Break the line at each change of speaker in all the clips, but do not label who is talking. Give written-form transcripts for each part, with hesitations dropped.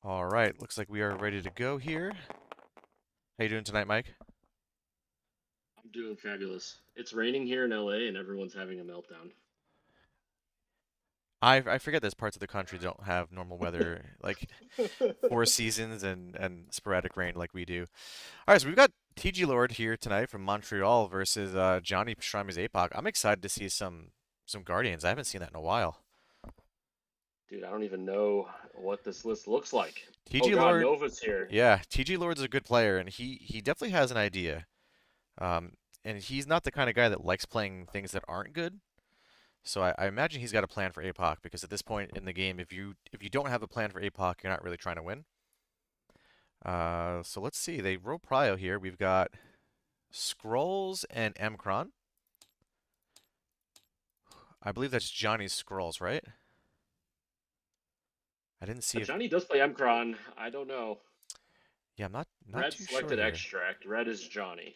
All right, looks like we are ready to go here. How you doing tonight, Mike?
I'm doing fabulous. It's raining here in LA and everyone's having a meltdown.
I forget there's parts of the country that don't have normal weather, like four seasons and sporadic rain like we do. All right, so we've got TGLord here tonight from Montreal versus Johnny Pastrami's Apoc. I'm excited to see some Guardians. I haven't seen that in a while.
Dude, I don't even know what this list looks like. Oh God,
TGLord,
Nova's here.
yeah, TGLord's a good player, and he definitely has an idea. Um, and he's not the kind of guy that likes playing things that aren't good. So I imagine he's got a plan for APOC because at this point in the game, if you don't have a plan for APOC, you're not really trying to win. So let's see. They roll Prio here. We've got Scrolls and Mcron. I believe that's Johnny's Scrolls, right? I didn't see if.
Johnny does play Mcron. I don't know.
Yeah, I'm not
Red
too sure
selected
here.
extract. Red is Johnny.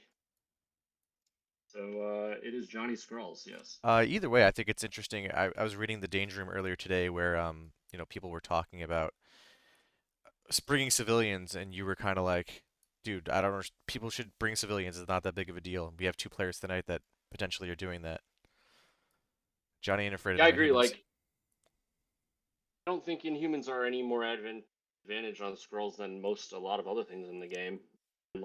So it is Johnny Scrolls, yes.
Either way, I think it's interesting. I was reading the Danger Room earlier today where people were talking about bringing civilians, and you were kind of like, dude, I don't know. People should bring civilians. It's not that big of a deal. We have two players tonight that potentially are doing that. Johnny ain't afraid of
Yeah,
no
I agree.
Inhumans.
I don't think Inhumans are any more advantage on Scrolls than a lot of other things in the game. And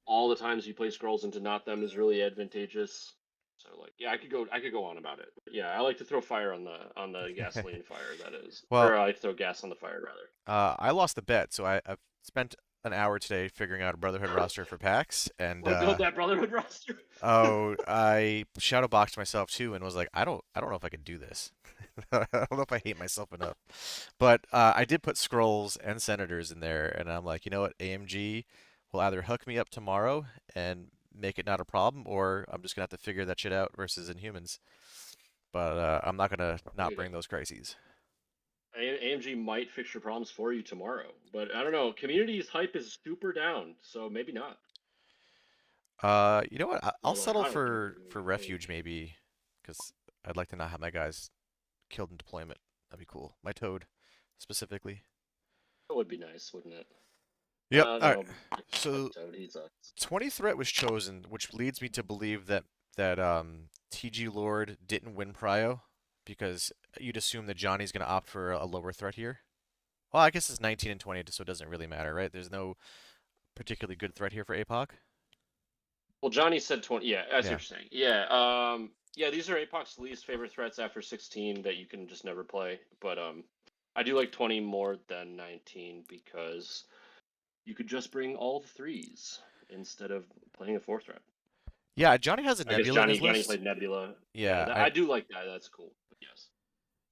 all the times you play Scrolls into not them is really advantageous. So yeah, I could go on about it. But yeah, I like to throw fire on the gasoline fire, that is.
Well,
Or I like to throw gas on the fire rather.
I lost the bet, so I've spent an hour today figuring out a Brotherhood roster for PAX, and
Want to build that Brotherhood roster?
oh, I shadow boxed myself too, and was like, I don't know if I can do this. I don't know if I hate myself enough. But I did put scrolls and senators in there, and I'm like, you know what? AMG will either hook me up tomorrow and make it not a problem, or I'm just gonna have to figure that shit out versus Inhumans. But I'm not gonna not
Dude,
bring those crises.
AMG might fix your problems for you tomorrow, but I don't know. Community's hype is super down, so maybe not.
You know what? I'll
Or
settle
I don't care.
for refuge maybe, because I'd like to not have my guys killed in deployment. That'd be cool. My toad, specifically.
That would be nice, wouldn't it?
Yep. All right.
No, fuck
So
Toad. He sucks.
20 threat was chosen, which leads me to believe that TGLord didn't win Prio, because you'd assume that Johnny's gonna opt for a lower threat here. Well, I guess it's 19 and 20, so it doesn't really matter, right? There's no particularly good threat here for APOC.
Well, Johnny said 20. Yeah, I see
Yeah.
what you're saying. Yeah, yeah, these are Apoc's least favorite threats after 16 that you can just never play. But I do like 20 more than 19 because you could just bring all the threes instead of playing a four threat.
Yeah, Johnny has a
I guess
Nebula in his
Johnny
list.
played Nebula. Yeah,
Yeah,
I do like that. That's cool. But yes.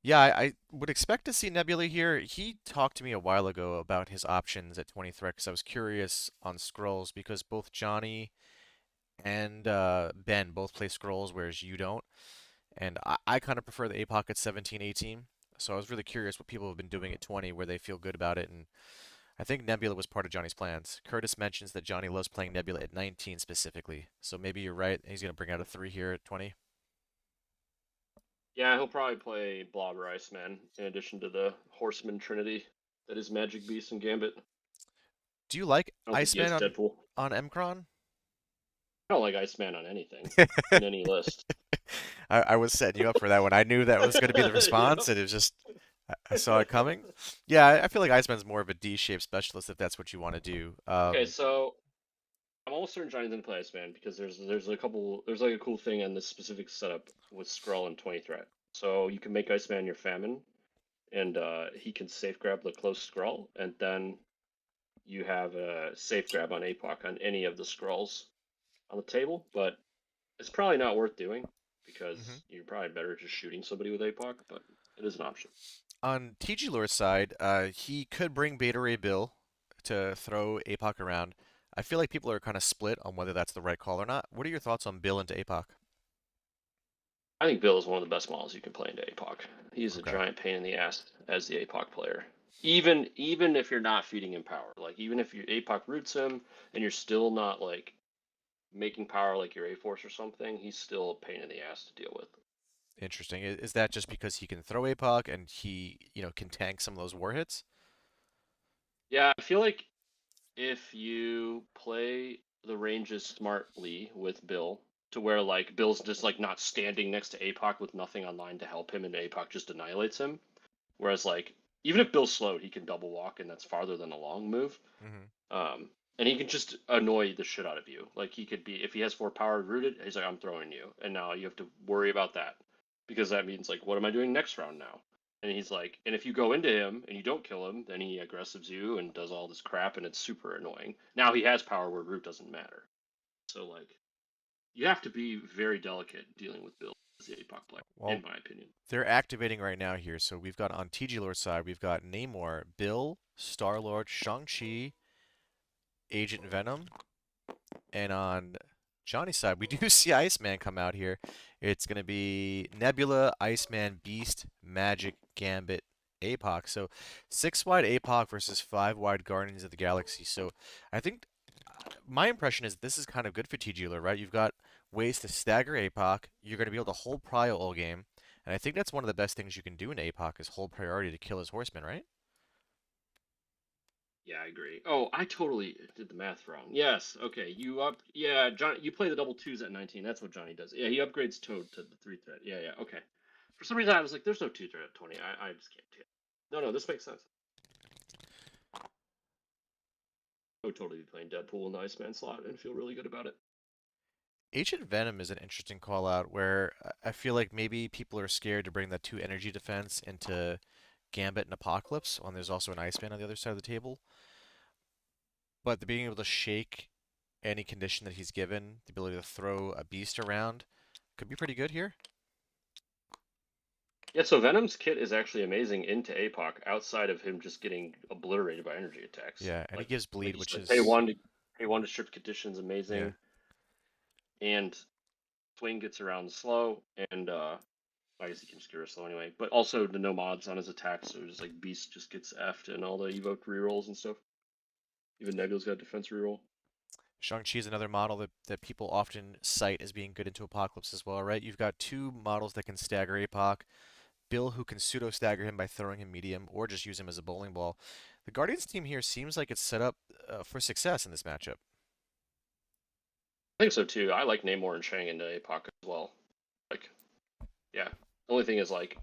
I would expect to see Nebula here. He talked to me a while ago about his options at 20 threat because I was curious on scrolls because both Johnny and Ben both play scrolls, whereas you don't. And I kind of prefer the APOC at 17, 18. So I was really curious what people have been doing at 20 where they feel good about it. And I think Nebula was part of Johnny's plans. Curtis mentions that Johnny loves playing Nebula at 19 specifically. So maybe you're right. He's going to bring out a 3 here at 20.
Yeah, he'll probably play Blob or Iceman in addition to the Horseman Trinity that is Magic Beast and Gambit.
Do you like
I don't think he
Iceman
has Deadpool.
on Mcron?
I don't like Iceman on anything in any list.
I was setting you up for that one. I knew that was going to be the
You
response,
know?
and it was just I saw it coming. Yeah, I feel like Iceman's more of a D-shaped specialist if that's what you want to do.
Okay, so I'm almost certain Johnny's gonna play Iceman because there's like a cool thing in this specific setup with Skrull and 20 threat. So you can make Iceman your famine, and he can safe grab the close Skrull, and then you have a safe grab on Apoc on any of the Skrulls on the table. But it's probably not worth doing
hmm
because you're probably better just shooting somebody with Apoc. But it is an option.
On TG Lure's side, he could bring Beta Ray Bill to throw APOC around. I feel like people are kind of split on whether that's the right call or not. What are your thoughts on Bill into APOC?
I think Bill is one of the best models you can play into Apoc. He's a
Okay.
giant pain in the ass as the Apoc player. Even if you're not feeding him power, like even if your Apoc roots him and you're still not like making power like your A Force or something, he's still a pain in the ass to deal with.
Interesting. Is that just because he can throw APOC and he can tank some of those war hits?
Yeah, I feel like if you play the ranges smartly with Bill, to where like Bill's just like not standing next to Apoc with nothing online to help him, and Apoc just annihilates him. Whereas like even if Bill's slowed, he can double walk, and that's farther than a long move.
Hmm.
And he can just annoy the shit out of you. Like he could be, if he has 4 power rooted, he's like, I'm throwing you, and now you have to worry about that because that means like, what am I doing next round now? And he's like, and if you go into him and you don't kill him, then he aggressives you and does all this crap, and it's super annoying. Now he has power where root doesn't matter. So like, you have to be very delicate dealing with Bill as the APOC player, in
Well,
my opinion.
they're activating right now here. So we've got on TGLord side, we've got Namor, Bill, Star-Lord, Shang-Chi, Agent Venom, and on Johnny's side, we do see Iceman come out here. It's going to be Nebula, Iceman, Beast, Magic, Gambit, Apoc. So 6 wide Apoc versus 5 wide Guardians of the Galaxy. So I think my impression is this is kind of good for TGLer, right? You've got ways to stagger Apoc. You're going to be able to hold Prio all game. And I think that's one of the best things you can do in Apoc is hold priority to kill his horsemen, right?
Yeah, I agree. Oh, I totally did the math wrong. Yes, okay. You up? Yeah, John. You play the double twos at 19. That's what Johnny does. Yeah, he upgrades Toad to the 3 threat. Yeah, yeah. Okay. For some reason, I was like, "There's no 2 threat at 20." I just can't do it. No, no, this makes sense. I would totally be playing Deadpool in the Iceman slot and feel really good about it.
Agent Venom is an interesting call out where I feel like maybe people are scared to bring that 2 energy defense into Gambit and Apocalypse when there's also an Iceman on the other side of the table. But the being able to shake any condition that he's given, the ability to throw a beast around, could be pretty good here.
Yeah, so Venom's kit is actually amazing into APOC outside of him just getting obliterated by energy attacks.
Yeah, and he gives
Like
bleed,
you
which
said,
is
pay one to strip conditions
yeah.
amazing, and Swing gets around slow, and I guess he can scare slow anyway. But also the no mods on his attacks, so just like Beast just gets effed and all the evoked rerolls and stuff. Even Nebula's got defense reroll.
Shang-Chi is another model that people often cite as being good into Apocalypse as well, right? You've got 2 models that can stagger Apoc, Bill who can pseudo stagger him by throwing him medium or just use him as a bowling ball. The Guardians team here seems like it's set up for success in this matchup.
I think so too. I like Namor and Shang into APOC as well. Like, yeah. The only thing is like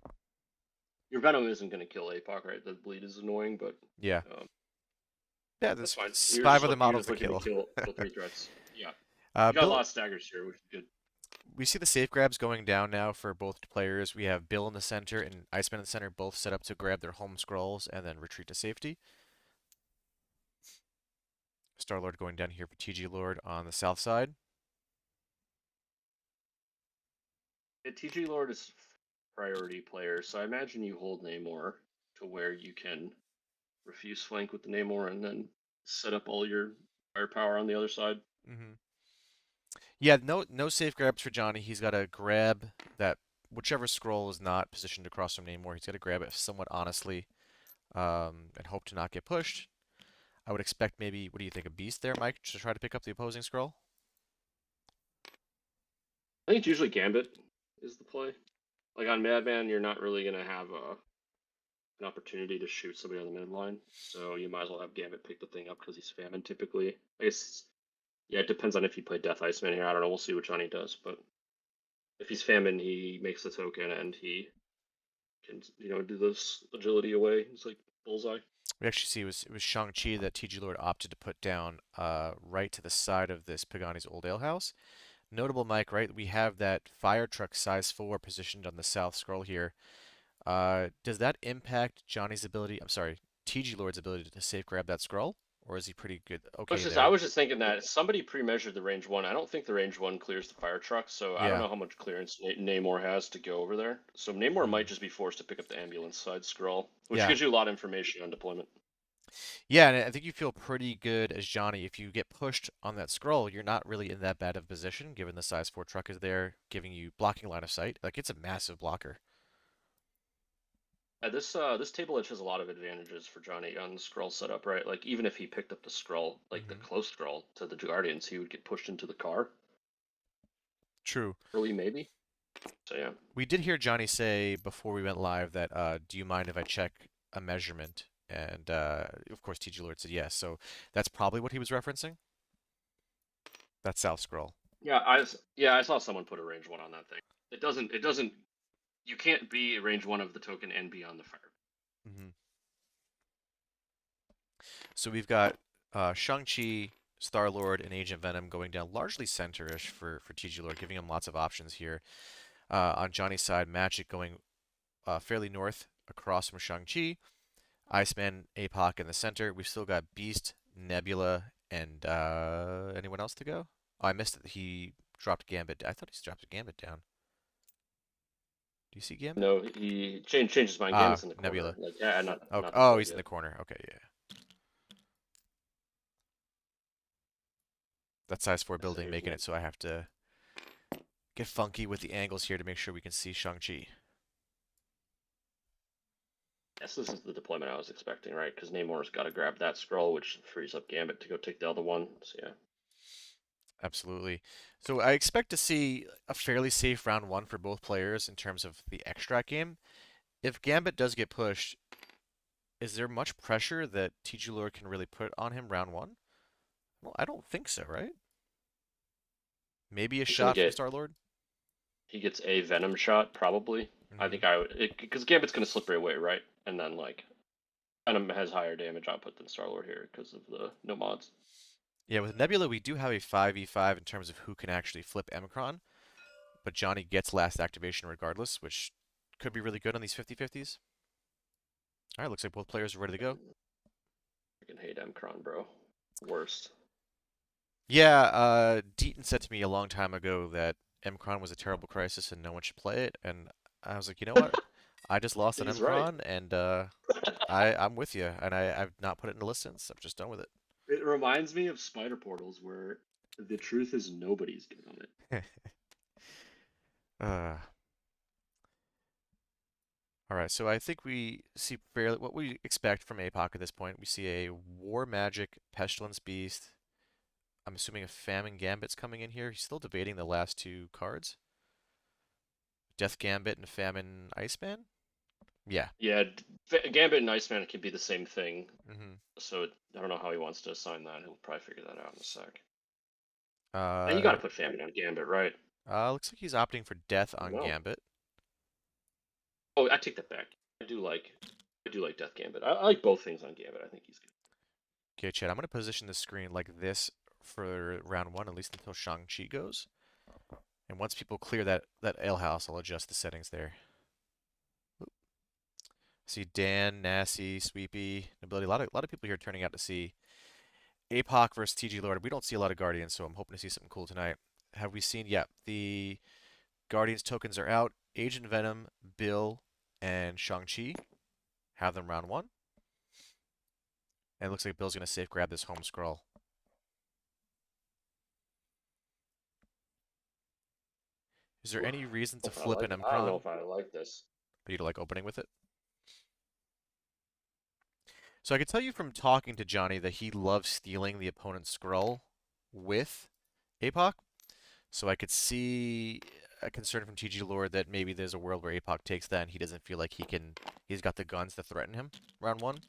your Venom isn't going to kill APOC, right? The bleed is annoying, but
Yeah.
um,
Yeah,
that's
there's
fine.
5 other
You're
models
just
to
looking to
kill.
kill 3 threats. Yeah, you got a lot
Bill,
of staggers here, which is good.
we see the safe grabs going down now for both players. We have Bill in the center and Iceman in the center, both set up to grab their home scrolls and then retreat to safety. Star-Lord going down here for TGLord on the south side.
Yeah, TGLord is priority player, so I imagine you hold Namor to where you can refuse flank with the Namor and then set up all your firepower on the other side.
Hmm. Yeah, no safe grabs for Johnny. He's got to grab that whichever scroll is not positioned across from Namor. He's got to grab it somewhat honestly and hope to not get pushed. I would expect maybe, what do you think, a beast there, Mike, to try to pick up the opposing scroll?
I think it's usually Gambit is the play. Like on Madman, you're not really gonna have an opportunity to shoot somebody on the midline, so you might as well have Gambit pick the thing up because he's famine typically. I guess yeah, it depends on if you play Death Iceman here. I don't know. We'll see what Johnny does, but if he's famine, he makes the token and he can do this agility away. It's like bullseye.
We actually see it was Shang-Chi that TG Lord opted to put down right to the side of this Pagani's old alehouse. Notable, Mike, right? We have that fire truck size 4 positioned on the south scroll here. Does that impact Johnny's ability? I'm sorry, TG Lord's ability to safe grab that scroll, or is he pretty good? Okay
I
there.
was just thinking that somebody pre-measured the range one. I don't think the range one clears the fire truck, so I don't
Yeah.
know how much clearance Namor has to go over there. So Namor
Hmm.
might just be forced to pick up the ambulance side scroll, which
Yeah.
gives you a lot of information on deployment.
Yeah, and I think you feel pretty good as Johnny. If you get pushed on that scroll, you're not really in that bad of a position, given the size 4 truck is there, giving you blocking line of sight. Like, it's a massive blocker.
This table edge has a lot of advantages for Johnny on the scroll setup, right? Like even if he picked up the scroll, like the
Hmm.
close scroll to the Guardians, he would get pushed into the car
True.
early, maybe. So yeah.
We did hear Johnny say before we went live that, do you mind if I check a measurement? And of course, TGLord said yes. So that's probably what he was referencing. That South scroll.
Yeah, I saw someone put a range one on that thing. It doesn't. You can't be a range one of the token and be on the fire.
Hmm. So we've got Shang-Chi, Star-Lord, and Agent Venom going down largely center-ish for TGLord, giving him lots of options here. On Johnny's side, Magic going fairly north across from Shang-Chi. Iceman, Apoc in the center. We've still got Beast, Nebula, and anyone else to go? Oh, I missed it. He dropped Gambit. I thought he dropped Gambit down. Do you see Gambit?
No, he changed his mind.
Ah,
Gambit's in the corner.
Nebula.
Like, yeah, not
Oh,
not the
oh,
board
he's in the
yet.
corner. Okay, yeah. That size 4
So
building
here's
making
my.
it so I have to get funky with the angles here to make sure we can see Shang-Chi.
Yes, this is the deployment I was expecting, right? Because Namor's got to grab that scroll, which frees up Gambit to go take the other one. So yeah.
Absolutely. So I expect to see a fairly safe round one for both players in terms of the extract game. If Gambit does get pushed, is there much pressure that TGLord can really put on him round one? Well, I don't think so, right? Maybe a
He's gonna
shot from
get
Star-Lord?
he gets a Venom shot probably. I
Hmm.
think I would because Gambit's gonna slippery away, right? And then like Venom has higher damage output than Star Lord here because of the no mods.
Yeah, with Nebula, we do have a 5v5 in terms of who can actually flip Emicron, but Johnny gets last activation regardless, which could be really good on these 50-50s. All right, looks like both players are ready to go.
Freaking hate Mcron, bro. Worst.
Yeah, Deaton said to me a long time ago that Emicron was a terrible crisis and no one should play it, and I was like, you know what? I just lost an
He's right.
Emicron, and I'm with you, and I've not put it in the list since. I'm just done with
It reminds me of Spider Portals, where the truth is nobody's good on it.
it. uh, all right, so I think we see fairly what we expect from APOC at this point. We see a War Magic Pestilence Beast. I'm assuming a Famine Gambit's coming in here. He's still debating the last two cards. Death Gambit and Famine Iceman? Yeah.
Yeah, Gambit and Iceman can be the same thing.
Hmm.
So I don't know how he wants to assign that. He'll probably figure that out in a sec. And you got
Uh,
to put Famine on Gambit, right?
looks like he's opting for Death on
No.
Gambit.
Oh, I take that back. I do like Death Gambit. I like both things on Gambit. I think he's good.
Okay, Chad, I'm going to position the screen like this for round one, at least until Shang-Chi goes. And once people clear that ale house, I'll adjust the settings there. Oop. See Dan, Nasty, Sweepy, Nobility. A lot of people here turning out to see Apoc versus TGLord. We don't see a lot of Guardians, so I'm hoping to see something cool tonight. Have we seen? Yeah, the Guardians tokens are out. Agent Venom, Bill, and Shang-Chi have them round one. And it looks like Bill's going to safe grab this home scroll. Is there
Ooh,
any reason to
if I
flip an
like it. I don't know
Emcron?
if I like this.
But you don't like opening with it? So I can tell you from talking to Johnny that he loves stealing the opponent's scroll with Apoc. So I could see a concern from TGLord that maybe there's a world where Apoc takes that and he doesn't feel like he's got the guns to threaten him round one.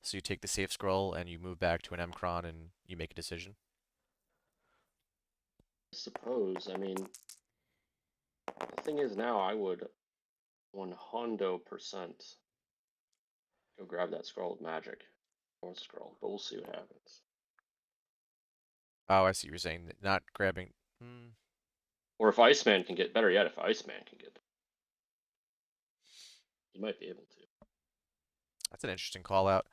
So you take the safe scroll and you move back to an Emcron and you make a decision.
I suppose. I mean, the thing is now I would 100% go grab that scroll with magic or scroll, but we'll see what happens.
Oh, I see what you're saying. Not grabbing.
Or if Iceman can get better yet, if Iceman can get, he might be able to.
That's an interesting call out.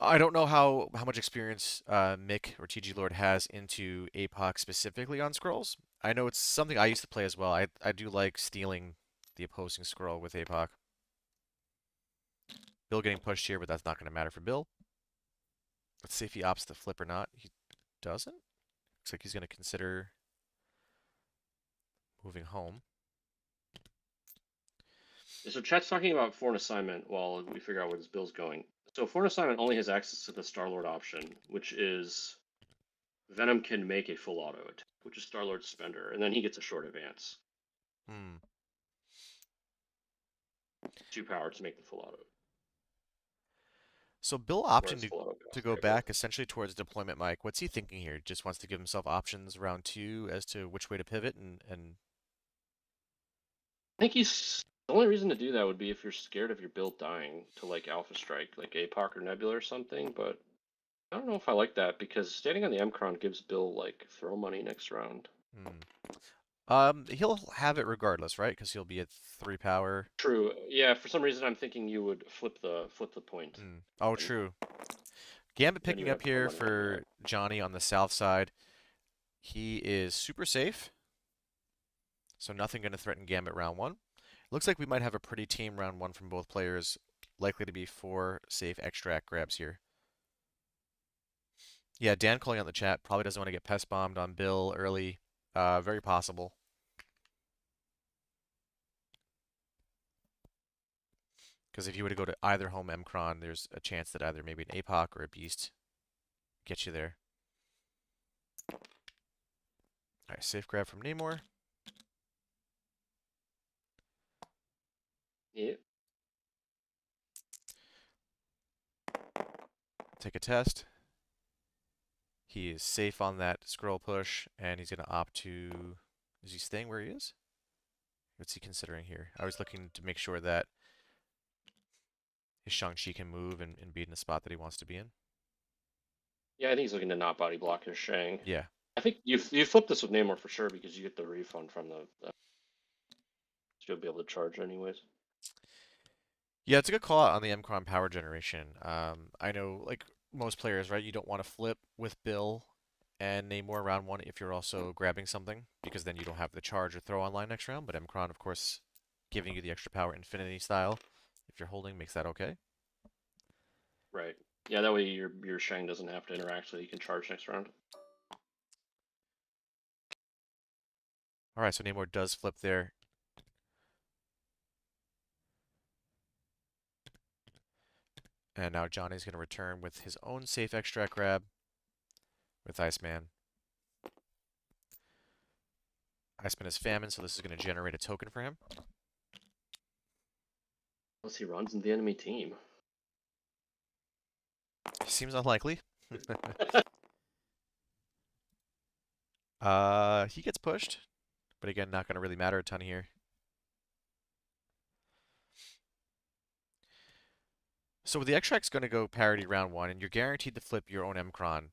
I don't know how much experience Mick or TGLord has into APOC specifically on scrolls. I know it's something I used to play as well. I do like stealing the opposing scroll with APOC. Bill getting pushed here, but that's not going to matter for Bill. Let's see if he opts to flip or not. He doesn't. Looks like he's going to consider moving home.
So chat's talking about foreign assignment while we figure out where this bill's going. So foreign assignment only has access to the Star-Lord option, which is Venom can make a full auto attack, which is Star-Lord's spender, and then he gets a short advance.
Hmm.
2 power to make the full auto.
So Bill
Whereas
optioned
below
to
cost.
go
Okay, cool.
back essentially towards deployment Mike. What's he thinking here? Just wants to give himself options round two as to which way to pivot and
I think he's the only reason to do that would be if you're scared of your build dying to like Alpha Strike, like Apoc or Nebula or something. But I don't know if I like that because standing on the Mcron gives Bill like throw money next round.
hmm. He'll have it regardless, right? Because he'll be at 3 power.
True. Yeah. For some reason, I'm thinking you would flip the point,
Oh,
and
true. Gambit
then you
picking
would
up
have throw
here
money after that.
for Johnny on the south side. He is super safe, so nothing going to threaten Gambit round one. Looks like we might have a pretty team round one from both players. Likely to be 4 safe extract grabs here. Yeah, Dan calling on the chat. Probably doesn't want to get pest bombed on Bill early. Very possible. Because if you were to go to either home Mcron, there's a chance that either maybe an Apoc or a Beast gets you there. All right, safe grab from Namor.
Yeah.
Take a test. He is safe on that scroll push, and he's going to opt to... Is he staying where he is? What's he considering here? I was looking to make sure that his Shang-Chi can move and be in the spot that he wants to be in.
Yeah, I think he's looking to not body block his Shang.
Yeah.
I think you flip this with Namor for sure because you get the refund from the you'll be able to charge anyways.
Yeah, it's a good call out on the Mcron power generation. I know, like most players, right, you don't want to flip with Bill and Namor round one if you're also grabbing something, because then you don't have the charge or throw online next round. But Mcron, of course, giving you the extra power infinity style, if you're holding, makes that okay.
Right. Yeah, that way your Shang doesn't have to interact, so you can charge next round.
All right, so Namor does flip there. And now Johnny's going to return with his own safe extract grab with Iceman. Iceman is Famine, so this is going to generate a token for him.
Unless he runs into the enemy team.
Seems unlikely. He gets pushed, but again, not going to really matter a ton here. So the extract's going to go parity round one, and you're guaranteed to flip your own Mcron.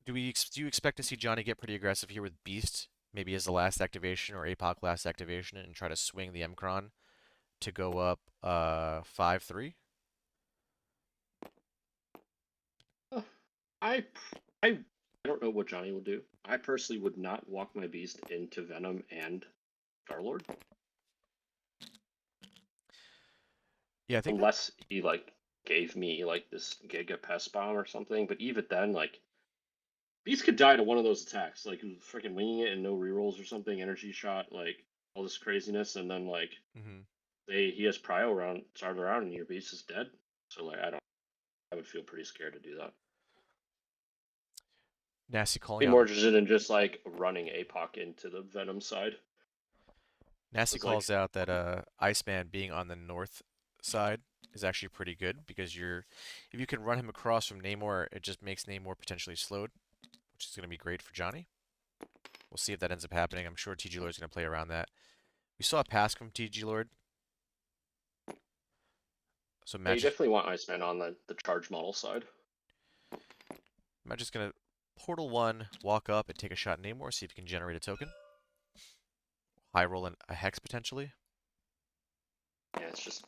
Do you expect to see Johnny get pretty aggressive here with Beast, maybe as the last activation or Apoc last activation, and try to swing the Mcron to go up 5-3?
I I don't know what Johnny will do. I personally would not walk my beast into Venom and Starlord
Yeah, I think that.
unless he like gave me like this Giga Pest Bomb or something. But even then, like Beast could die to one of those attacks, like freaking winging it and no rerolls or something, energy shot, like all this craziness, and then like
Mhm.
he has prio around start around and your beast is dead. So like I would feel pretty scared to do that.
Nasty
Be
calling out.
more interested in just like running Apoc into the Venom side.
Nasty
It's
calls
like
out that Iceman being on the north side is actually pretty good because if you can run him across from Namor, it just makes Namor potentially slowed, which is going to be great for Johnny. We'll see if that ends up happening. I'm sure TGLord is going to play around that. We saw a pass from TGLord, so
yeah, you
Matt
definitely want Iceman on the charge model side.
Just going to portal one, walk up, and take a shot at Namor, see if he can generate a token. High roll a hex potentially.
Yeah, it's just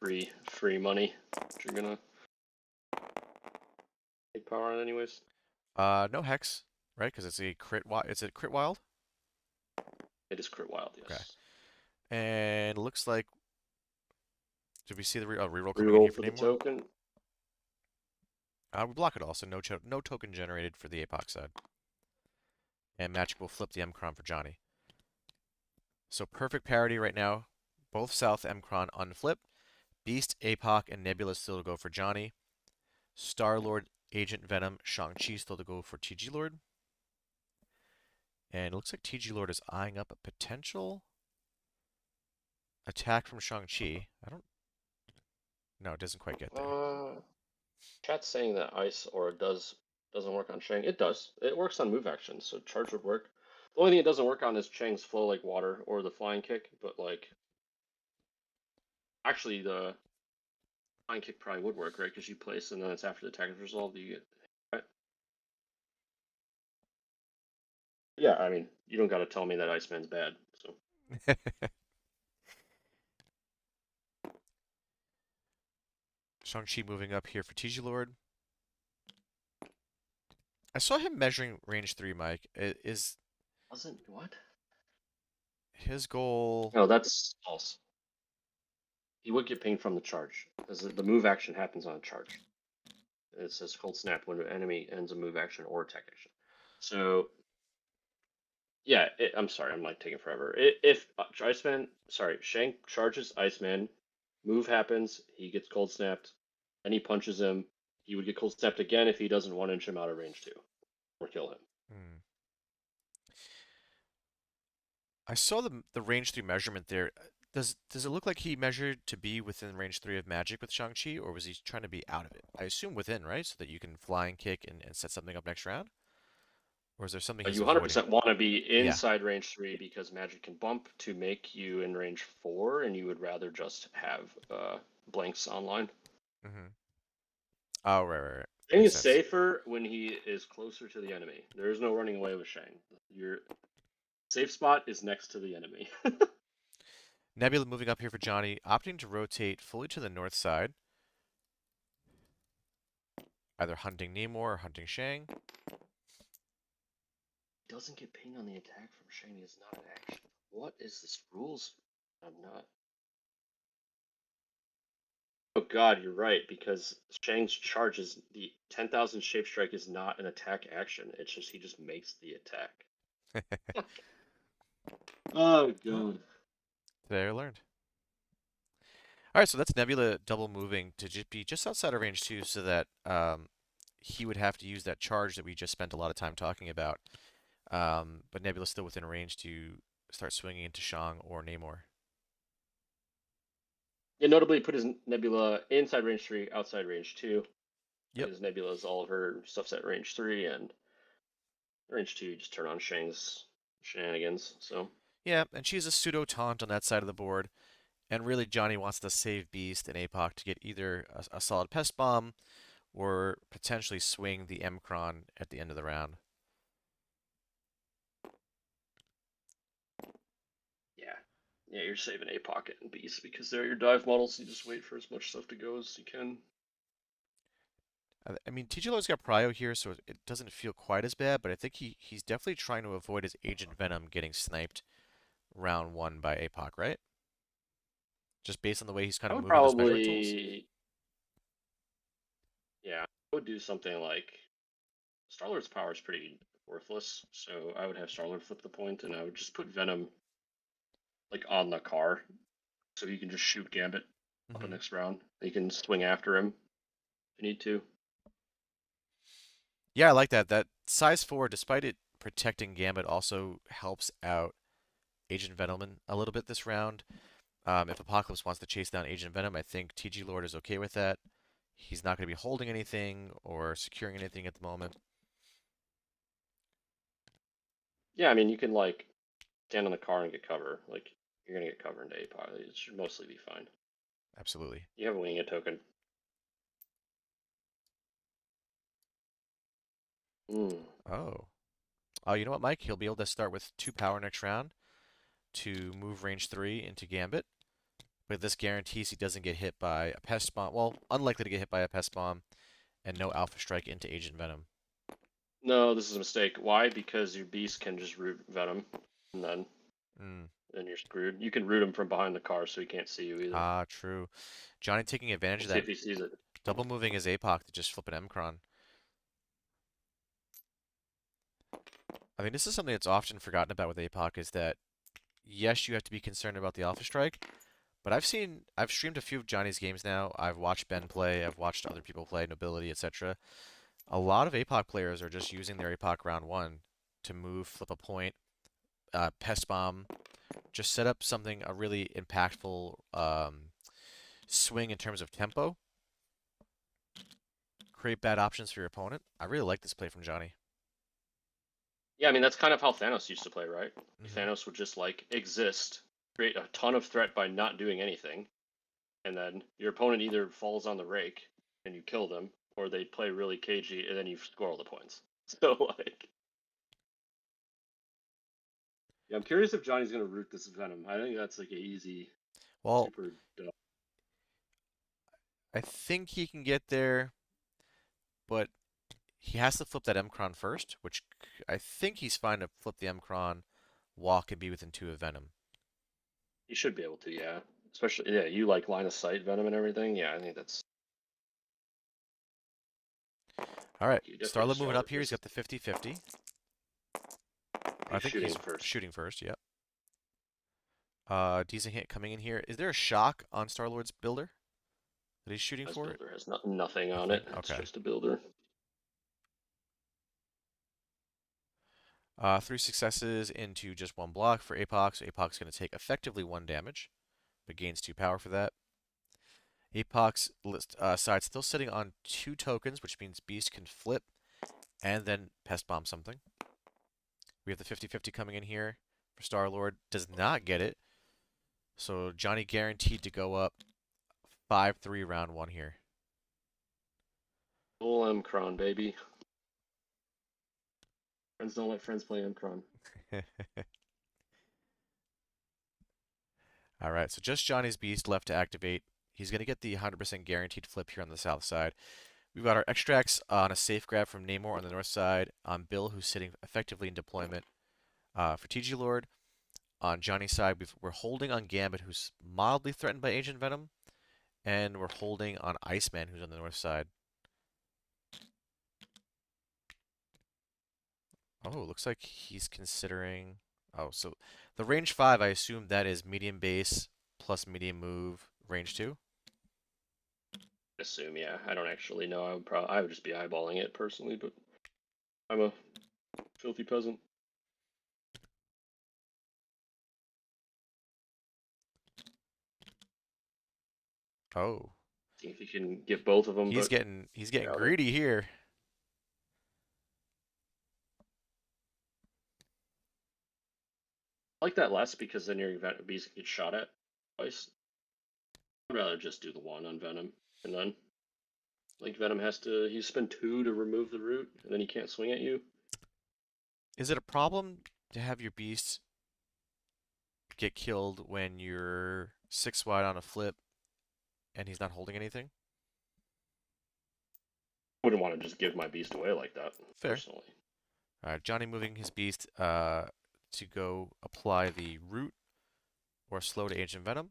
free money. Which you're gonna take power on anyways.
No hex, right? Because it's a crit. It's a crit wild.
It is crit wild,
Okay.
yes.
And looks like. Did we see the reroll coming in
Reroll
here for
for the
Namor?
token.
We block it all, so no token generated for the Apoc side. And Magic will flip the Mcron for Johnny. So perfect parity right now. Both South Mcron unflip. Beast, Apoc, and Nebula still to go for Johnny. Star-Lord, Agent Venom, Shang-Chi still to go for TGLord. And it looks like TGLord is eyeing up a potential attack from Shang-Chi. I don't... No, it doesn't quite get there.
Chat's saying that ice aura doesn't work on Shang. It does. It works on move actions, so charge would work. The only thing it doesn't work on is Chang's flow like water or the flying kick, but like actually the flying kick probably would work, right? Because you place and then it's after the attack is resolved, you get right? Yeah, I mean, you don't gotta tell me that Iceman's bad, so
Shang-Chi moving up here for TGLord. I saw him measuring range 3, Mike. Is
wasn't what?
his goal...
No, that's false. He would get pinged from the charge, because the move action happens on a charge. It says cold snap when an enemy ends a move action or attack action. So yeah, I'm sorry, I'm like taking forever. If Iceman, sorry, Shank charges Iceman, move happens, he gets cold snapped, and he punches him. He would get cold snapped again if he doesn't 1 inch him out of range 2 or kill him.
Hmm. I saw the range 3 measurement there. Does it look like he measured to be within range 3 of magic with Shang-Chi, or was he trying to be out of it? I assume within, right? So that you can fly and kick and set something up next round? Or is there something he's
You
avoiding?
100% want to be
Yeah.
inside range 3 because magic can bump to make you in range 4, and you would rather just have blanks online.
Mm-hmm. Oh, right.
Shang
Makes
is
sense.
safer when he is closer to the enemy. There is no running away with Shang. Your safe spot is next to the enemy.
Nebula moving up here for Johnny, opting to rotate fully to the north side, either hunting Namor or hunting Shang.
Doesn't get pinged on the attack from Shang is not an action. What is this rules? I'm not. Oh god, you're right, because Shang's charge is the 10,000 shape strike is not an attack action. It's just he just makes the attack. Oh
Well,
god.
today I learned. All right, so that's Nebula double moving to just be just outside of range 2 so that he would have to use that charge that we just spent a lot of time talking about. But Nebula's still within range to start swinging into Shang or Namor.
Yeah, notably put his Nebula inside range 3, outside range 2.
Yep.
His Nebula's all of her stuff's at range 3, and range 2 you just turn on Shang's shenanigans. So
Yeah, and she's a pseudo taunt on that side of the board. And really, Johnny wants to save Beast and Apoc to get either a solid Pest Bomb or potentially swing the Mcron at the end of the round.
yeah. Yeah, you're saving Apoc and Beast because they're your dive models. You just wait for as much stuff to go as you can.
I mean, TGLord's got Prio here, so it doesn't feel quite as bad, but I think he's definitely trying to avoid his Agent Venom getting sniped round 1 by Apoc, right? Just based on the way he's kind
I
of
would
moving those measuring tools.
probably, yeah, I would do something like Star-Lord's power is pretty worthless, so I would have Star-Lord flip the point, and I would just put Venom like on the car, so you can just shoot Gambit up the
Hmm.
next round. You can swing after him if you need to.
Yeah, I like that. That size 4, despite it protecting Gambit, also helps out Agent Venom a little bit this round. If Apocalypse wants to chase down Agent Venom, I think TGLord is okay with that. He's not going to be holding anything or securing anything at the moment.
Yeah, I mean you can like stand on the car and get cover. Like you're gonna get cover into APOC. It should mostly be fine.
Absolutely.
You have a winging a token. Mm.
Oh. Oh, you know what, Mike? He'll be able to start with 2 power next round to move range 3 into Gambit. But this guarantees he doesn't get hit by a Pest Bomb. Well, unlikely to get hit by a Pest Bomb and no Alpha Strike into Agent Venom.
No, this is a mistake. Why? Because your beast can just root Venom, and
Mm.
then you're screwed. You can root him from behind the car, so he can't see you either.
Ah, true. Johnny taking advantage
We'll
of
see
that,
if he sees it.
double moving his Apoc to just flip an Mcron. I mean, this is something that's often forgotten about with Apoc is that, yes, you have to be concerned about the Alpha Strike, but I've streamed a few of Johnny's games now. I've watched Ben play, I've watched other people play, Nobility, etc. A lot of Apoc players are just using their Apoc round 1 to move, flip a point, Pest Bomb, just set up something, a really impactful swing in terms of tempo. create bad options for your opponent. I really like this play from Johnny.
Yeah, I mean that's kind of how Thanos used to play, right?
Hmm.
Thanos would just like exist, create a ton of threat by not doing anything, and then your opponent either falls on the rake and you kill them, or they play really cagey and then you score all the points. So like, yeah, I'm curious if Johnny's gonna root this Venom. I think that's like a easy,
Well,
super.
I think he can get there, but he has to flip that Mcron first, which I think he's fine to flip the Mcron, walk, and be within 2 of Venom.
You should be able to, yeah. Especially, yeah, you like line of sight Venom and everything. Yeah, I think that's.
All right,
You definitely have
Starlord moving
Star-Lord
up here. He's got
versus.
the 50-50. I
He's
think
shooting
he's
first.
shooting first, yep. Decent hit coming in here. Is there a shock on Star-Lord's builder that he's shooting
His
for it?
builder has nothing on
Nothing?
it. It's
Okay.
just a builder.
3 successes into just 1 block for Apoc, so Apoc's going to take effectively 1 damage, but gains 2 power for that. Apoc's side still sitting on 2 tokens, which means Beast can flip and then Pest Bomb something. We have the 50-50 coming in here for Star-Lord. Does not get it. So Johnny guaranteed to go up 5-3 round 1 here.
Full Mcron, baby. Friends don't let friends play Mcron.
All right, so just Johnny's Beast left to activate. He's going to get the 100% guaranteed flip here on the south side. We've got our extracts on a safe grab from Namor on the north side, on Bill, who's sitting effectively in deployment. For TGLord, on Johnny's side, we're holding on Gambit, who's mildly threatened by Agent Venom, and we're holding on Iceman, who's on the north side. Oh, looks like he's considering. Oh, so the range 5, I assume that is medium base plus medium move, range 2?
Assume, yeah. I don't actually know. I would just be eyeballing it personally, but I'm a filthy peasant.
Oh,
See if you can get both of them, but
he's getting
doubt it.
greedy here.
I like that less because then your event beast gets shot at twice. I'd rather just do the one on Venom, and then like Venom has to he spend 2 to remove the root, and then he can't swing at you.
Is it a problem to have your beast get killed when you're 6 wide on a flip and he's not holding anything?
Wouldn't want to just give my beast away like that,
Fair.
personally.
All right, Johnny moving his beast to go apply the root or slow to Ancient Venom.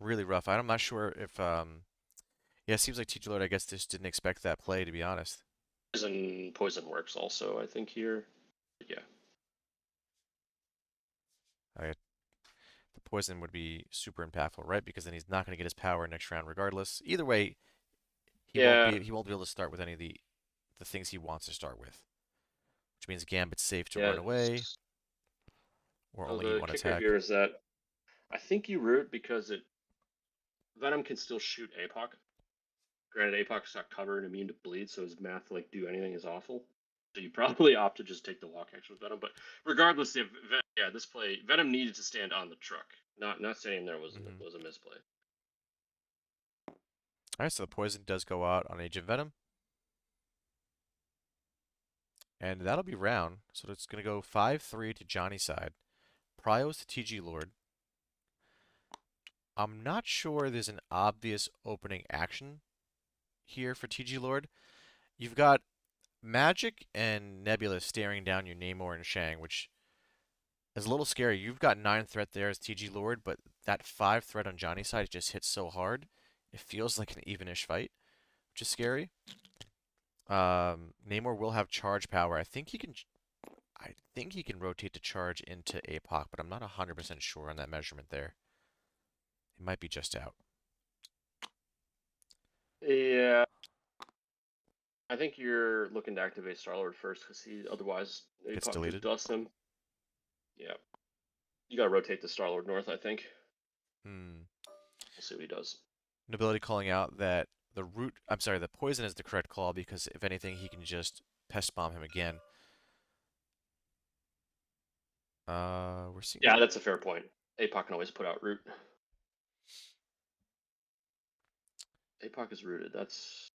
Really rough. I'm not sure if yeah, it seems like TGLord, I guess, just didn't expect that play, to be honest.
Poison works also, I think here. But yeah.
I, the poison would be super impactful, right? Because then he's not going to get his power next round regardless. Either way,
Yeah.
he won't be able to start with any of the things he wants to start with, which means Gambit's safe to
Yeah.
run away or
So
only eat
the
1
kicker
attack.
here is that I think you root because it Venom can still shoot Apoc. Granted, Apoc's not covered and immune to bleed, so his math to like do anything is awful. So you probably opt to just take the walk action with Venom. But regardless, if yeah, this play Venom needed to stand on the truck. Not standing there
Hmm.
was a misplay.
All right, so the poison does go out on Agent Venom, and that'll be round. So it's going to go 5-3 to Johnny's side. Prios to TGLord. I'm not sure there's an obvious opening action here for TGLord. You've got Magic and Nebula staring down your Namor and Shang, which is a little scary. You've got 9 threat there as TGLord, but that 5 threat on Johnny's side just hits so hard. It feels like an evenish fight, which is scary. Namor will have charge power. I think he can rotate the charge into Apoc, but I'm not 100% sure on that measurement there. It might be just out.
Yeah, I think you're looking to activate Starlord first because he otherwise
Gets
Apoc just
deleted.
dusts him. Yeah, you gotta rotate the Starlord north. I think
Hmm.
we'll see what he does.
Nobility calling out that the root. I'm sorry, the poison is the correct call because if anything, he can just pest bomb him again. We're seeing.
Yeah, that's a fair point. Apoc can always put out root. Apoc is rooted. That's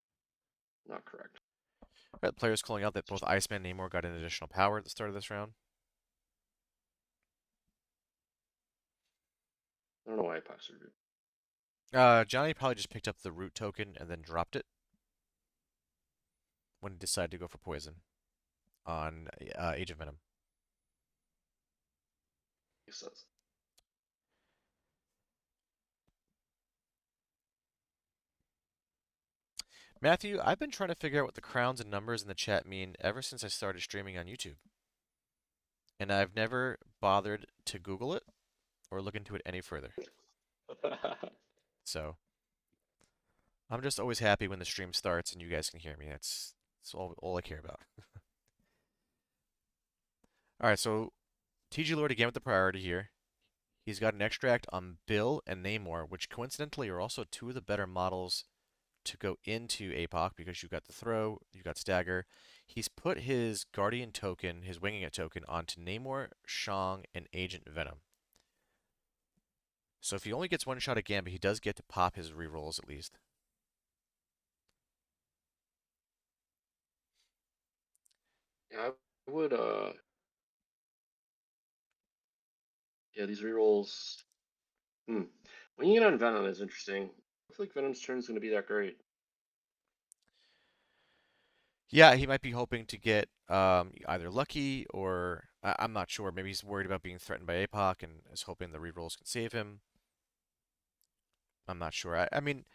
not correct.
Got players calling out that both Iceman and Namor got an additional power at the start of this round.
I don't know why Apoc's rooted.
Johnny probably just picked up the root token and then dropped it when he decided to go for poison on Age of Venom.
Makes sense.
Matthew, I've been trying to figure out what the crowns and numbers in the chat mean ever since I started streaming on YouTube. And I've never bothered to Google it or look into it any further. So I'm just always happy when the stream starts and you guys can hear me. That's all I care about. All right, so TGLord again with the priority here. He's got an extract on Bill and Namor, which coincidentally are also two of the better models to go into Apoc because you got the throw, you got stagger. He's put his Guardian token, his Winging It token, onto Namor, Shang, and Agent Venom. So if he only gets one shot again, but he does get to pop his rerolls at least.
Yeah, I would. Yeah, these rerolls. Hmm. When you get on Venom is interesting. I feel like Venom's turn is going to be that great.
Yeah, he might be hoping to get either lucky or I'm not sure. Maybe he's worried about being threatened by Apoc and is hoping the rerolls can save him. I'm not sure. I mean,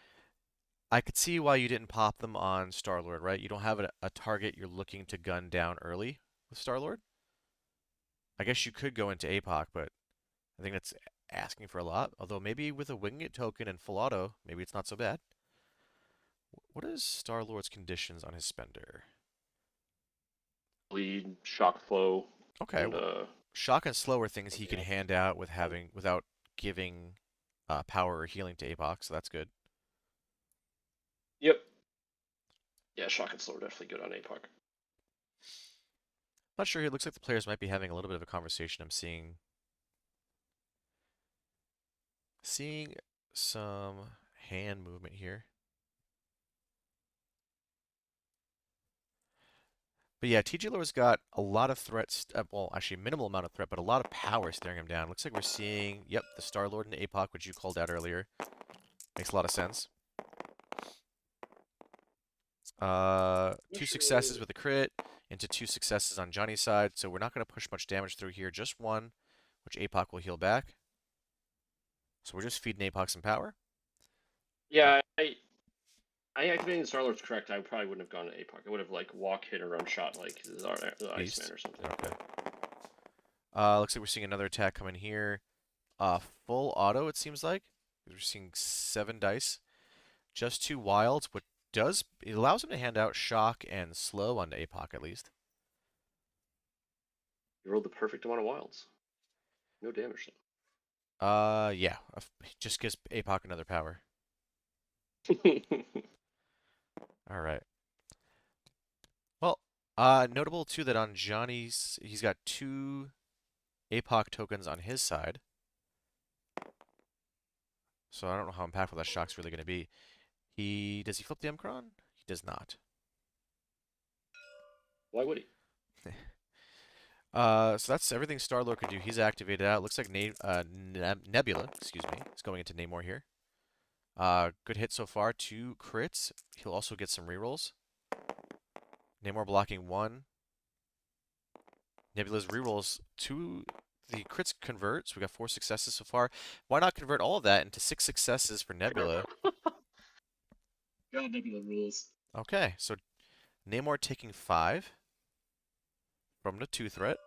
I could see why you didn't pop them on Star-Lord, right? You don't have a target you're looking to gun down early with Star-Lord. I guess you could go into Apoc, but I think that's asking for a lot. Although maybe with a Winging It token and full auto, maybe it's not so bad. What is Star-Lord's conditions on his spender?
Bleed, shock flow,
Okay,
and
well, shock and slow are things he can
yeah.
hand out without giving power or healing to Apoc, so that's good.
Yep. Yeah, shock and slow are definitely good on Apoc.
Not sure. It looks like the players might be having a little bit of a conversation. I'm seeing some hand movement here. But yeah, TGLord's got a lot of threats. Well, actually, minimal amount of threat, but a lot of power staring him down. Looks like we're seeing, yep, the Star-Lord and Apoc, which you called out earlier. Makes a lot of sense.
Not
Two
sure.
successes with a crit into two successes on Johnny's side, so we're not going to push much damage through here. Just one, which Apoc will heal back. So we're just feeding Apoc some power.
Yeah, I activating the Star-Lord's correct. I probably wouldn't have gone to Apoc. I would have like walk, hit, or run shot like the Iceman
Beast.
or something.
Okay. Looks like we're seeing another attack coming here. Full auto, it seems like. We're seeing 7 dice. Just 2 wilds, but it allows him to hand out shock and slow onto Apoc at least.
You rolled the perfect amount of wilds. No damage
Yeah. Just gives Apoc another power.
though.
All right. Well, notable too that on Johnny's, he's got 2 Apoc tokens on his side. So I don't know how impactful that shock's really going to be. Does he flip the Mcron? He does not.
Why would he?
So that's everything Star-Lord could do. He's activated out. Looks like Nebula, excuse me, is going into Namor here. Good hit so far. 2 crits. He'll also get some rerolls. Namor blocking 1. Nebula's rerolls 2. The crits convert, so we got 4 successes so far. Why not convert all of that into 6 successes for Nebula?
God, Nebula rules.
Okay, so Namor taking 5 from the 2 threat.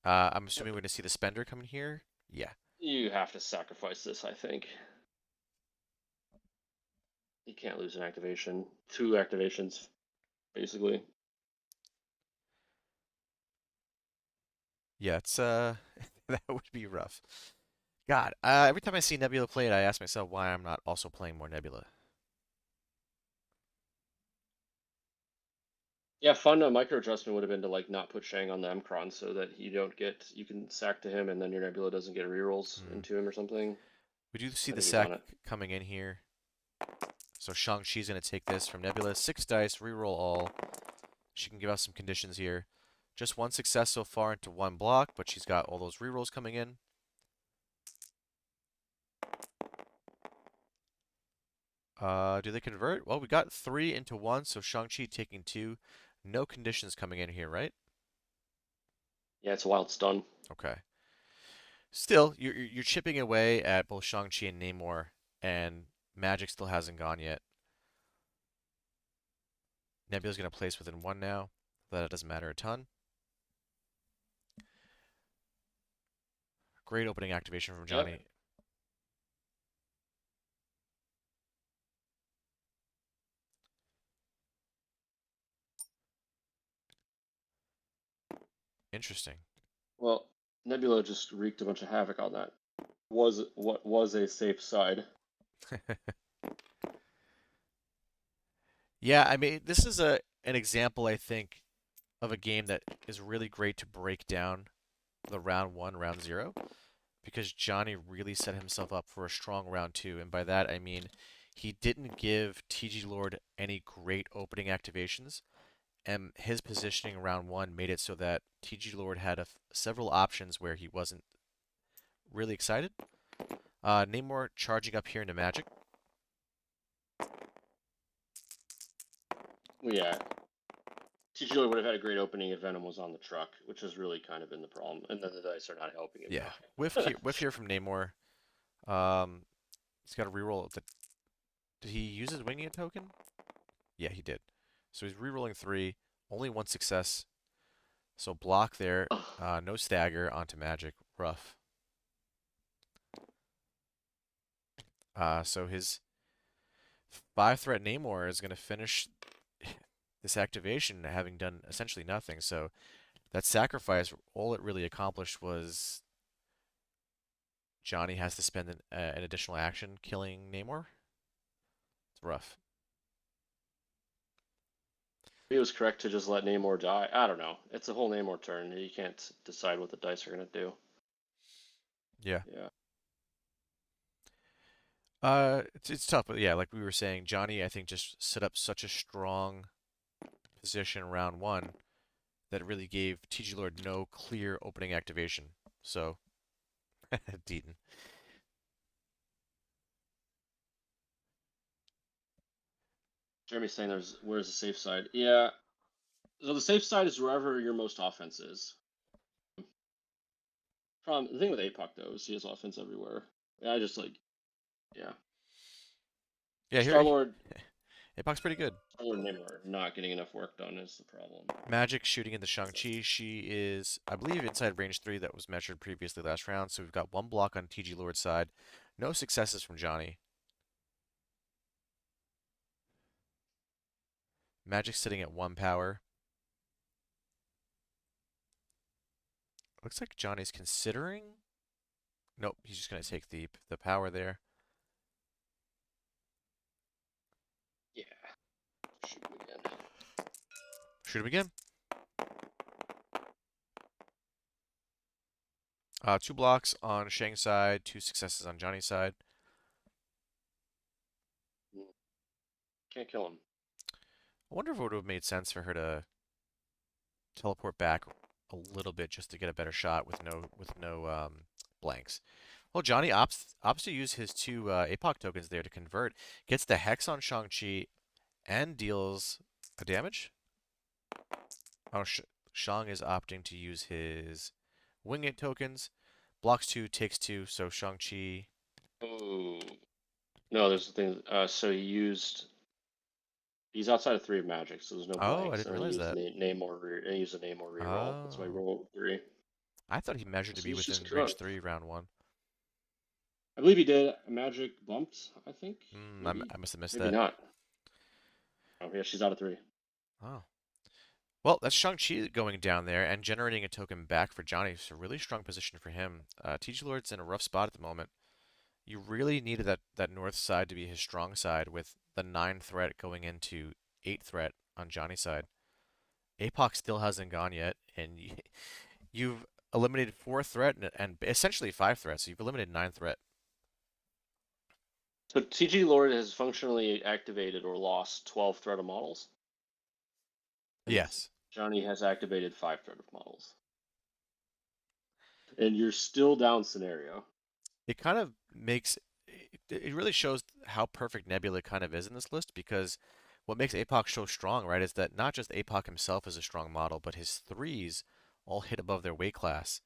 I'm assuming we're going to see the spender coming here. Yeah.
You have to sacrifice this, I think. You can't lose an activation. 2 activations, basically.
Yeah, it's that would be rough. God, every time I see Nebula played, I ask myself why I'm not also playing more Nebula.
Yeah, fun micro adjustment would have been to like not put Shang on the Mcron so that you can sack to him and then your Nebula doesn't get rerolls
Hmm.
into him or something.
We do see
I
the
think he's on
sack
it.
coming in here. So Shang-Chi's going to take this from Nebula. 6 dice, reroll all. She can give us some conditions here. Just one success so far into one block, but she's got all those rerolls coming in. Do they convert? Well, we got 3 into 1, so Shang-Chi taking 2. No conditions coming in here, right?
Yeah, it's a wild stun.
Okay. Still, you're chipping away at both Shang-Chi and Namor, and Magic still hasn't gone yet. Nebula's going to place within 1 now. That doesn't matter a ton. Great opening activation from
Yep.
Johnny. Interesting.
Well, Nebula just wreaked a bunch of havoc on that. Was what was a safe side.
Yeah, I mean, this is an example, I think, of a game that is really great to break down the round 1, round 0, because Johnny really set himself up for a strong round 2, and by that I mean he didn't give TGLord any great opening activations, and his positioning in round 1 made it so that TGLord had several options where he wasn't really excited. Namor charging up here into Magic.
Well, yeah, TGLord would have had a great opening if Venom was on the truck, which has really kind of been the problem. And then the dice are not helping him
Yeah,
now.
whiff here from Namor. Um, he's got a reroll. Did he use his winging token? Yeah, he did. So he's rerolling 3, only 1 success. So block there, no stagger onto Magic, rough. So his 5-threat Namor is going to finish this activation having done essentially nothing. So that sacrifice, all it really accomplished was Johnny has to spend an additional action killing Namor. It's rough.
He was correct to just let Namor die. I don't know. It's a whole Namor turn. You can't decide what the dice are gonna do.
Yeah.
Yeah.
It's tough, but yeah, like we were saying, Johnny I think just set up such a strong position round 1 that really gave TGLord no clear opening activation. So, Deaton.
Jeremy's saying where's the safe side? Yeah. So the safe side is wherever your most offense is. The thing with Apoc though is he has offense everywhere. Yeah, I just like yeah.
Yeah, here,
Star Lord
Apoc's pretty good.
Star Lord and Namor not getting enough work done is the problem.
Magic shooting into Shang-Chi. She is, I believe, inside range 3 that was measured previously last round. So we've got 1 block on TGLord's side. No successes from Johnny. Magic sitting at 1 power. Looks like Johnny's considering. Nope, he's just going to take the power there.
Yeah. Shoot him again.
Shoot him again. 2 blocks on Shang's side, 2 successes on Johnny's side.
Can't kill him.
I wonder if it would have made sense for her to teleport back a little bit just to get a better shot with no blanks. Well, Johnny opts to use his 2 Apoc tokens there to convert. Gets the Hex on Shang-Chi and deals a damage. Oh, Shang is opting to use his Wing It tokens. Blocks 2, takes 2, so Shang-Chi.
Oh no, there's the thing. So he's outside of 3 of magic, so there's no
Oh, I
blanks,
didn't
and then he
realize
used
that.
and he used a Namor reroll. That's why he
Oh.
rolled 3.
I thought he measured to
So
be
he's just
within range
cooked.
3 round 1.
I believe he did. Magic bumped. I think
I must have missed
maybe
that.
not. Oh yeah, she's out of 3.
Oh. Well, that's Shang-Chi going down there and generating a token back for Johnny. So really strong position for him. TG Lord's in a rough spot at the moment. You really needed that north side to be his strong side with the 9 threat going into 8 threat on Johnny's side. Apoc still hasn't gone yet, and you've eliminated 4 threat and essentially 5 threats. So you've eliminated 9 threat.
So TGLord has functionally activated or lost 12 threat of models, and
Yes.
Johnny has activated 5 threat of models. And you're still down scenario.
It kind of makes it really shows how perfect Nebula kind of is in this list because what makes Apoc so strong, right, is that not just Apoc himself is a strong model, but his threes all hit above their weight class.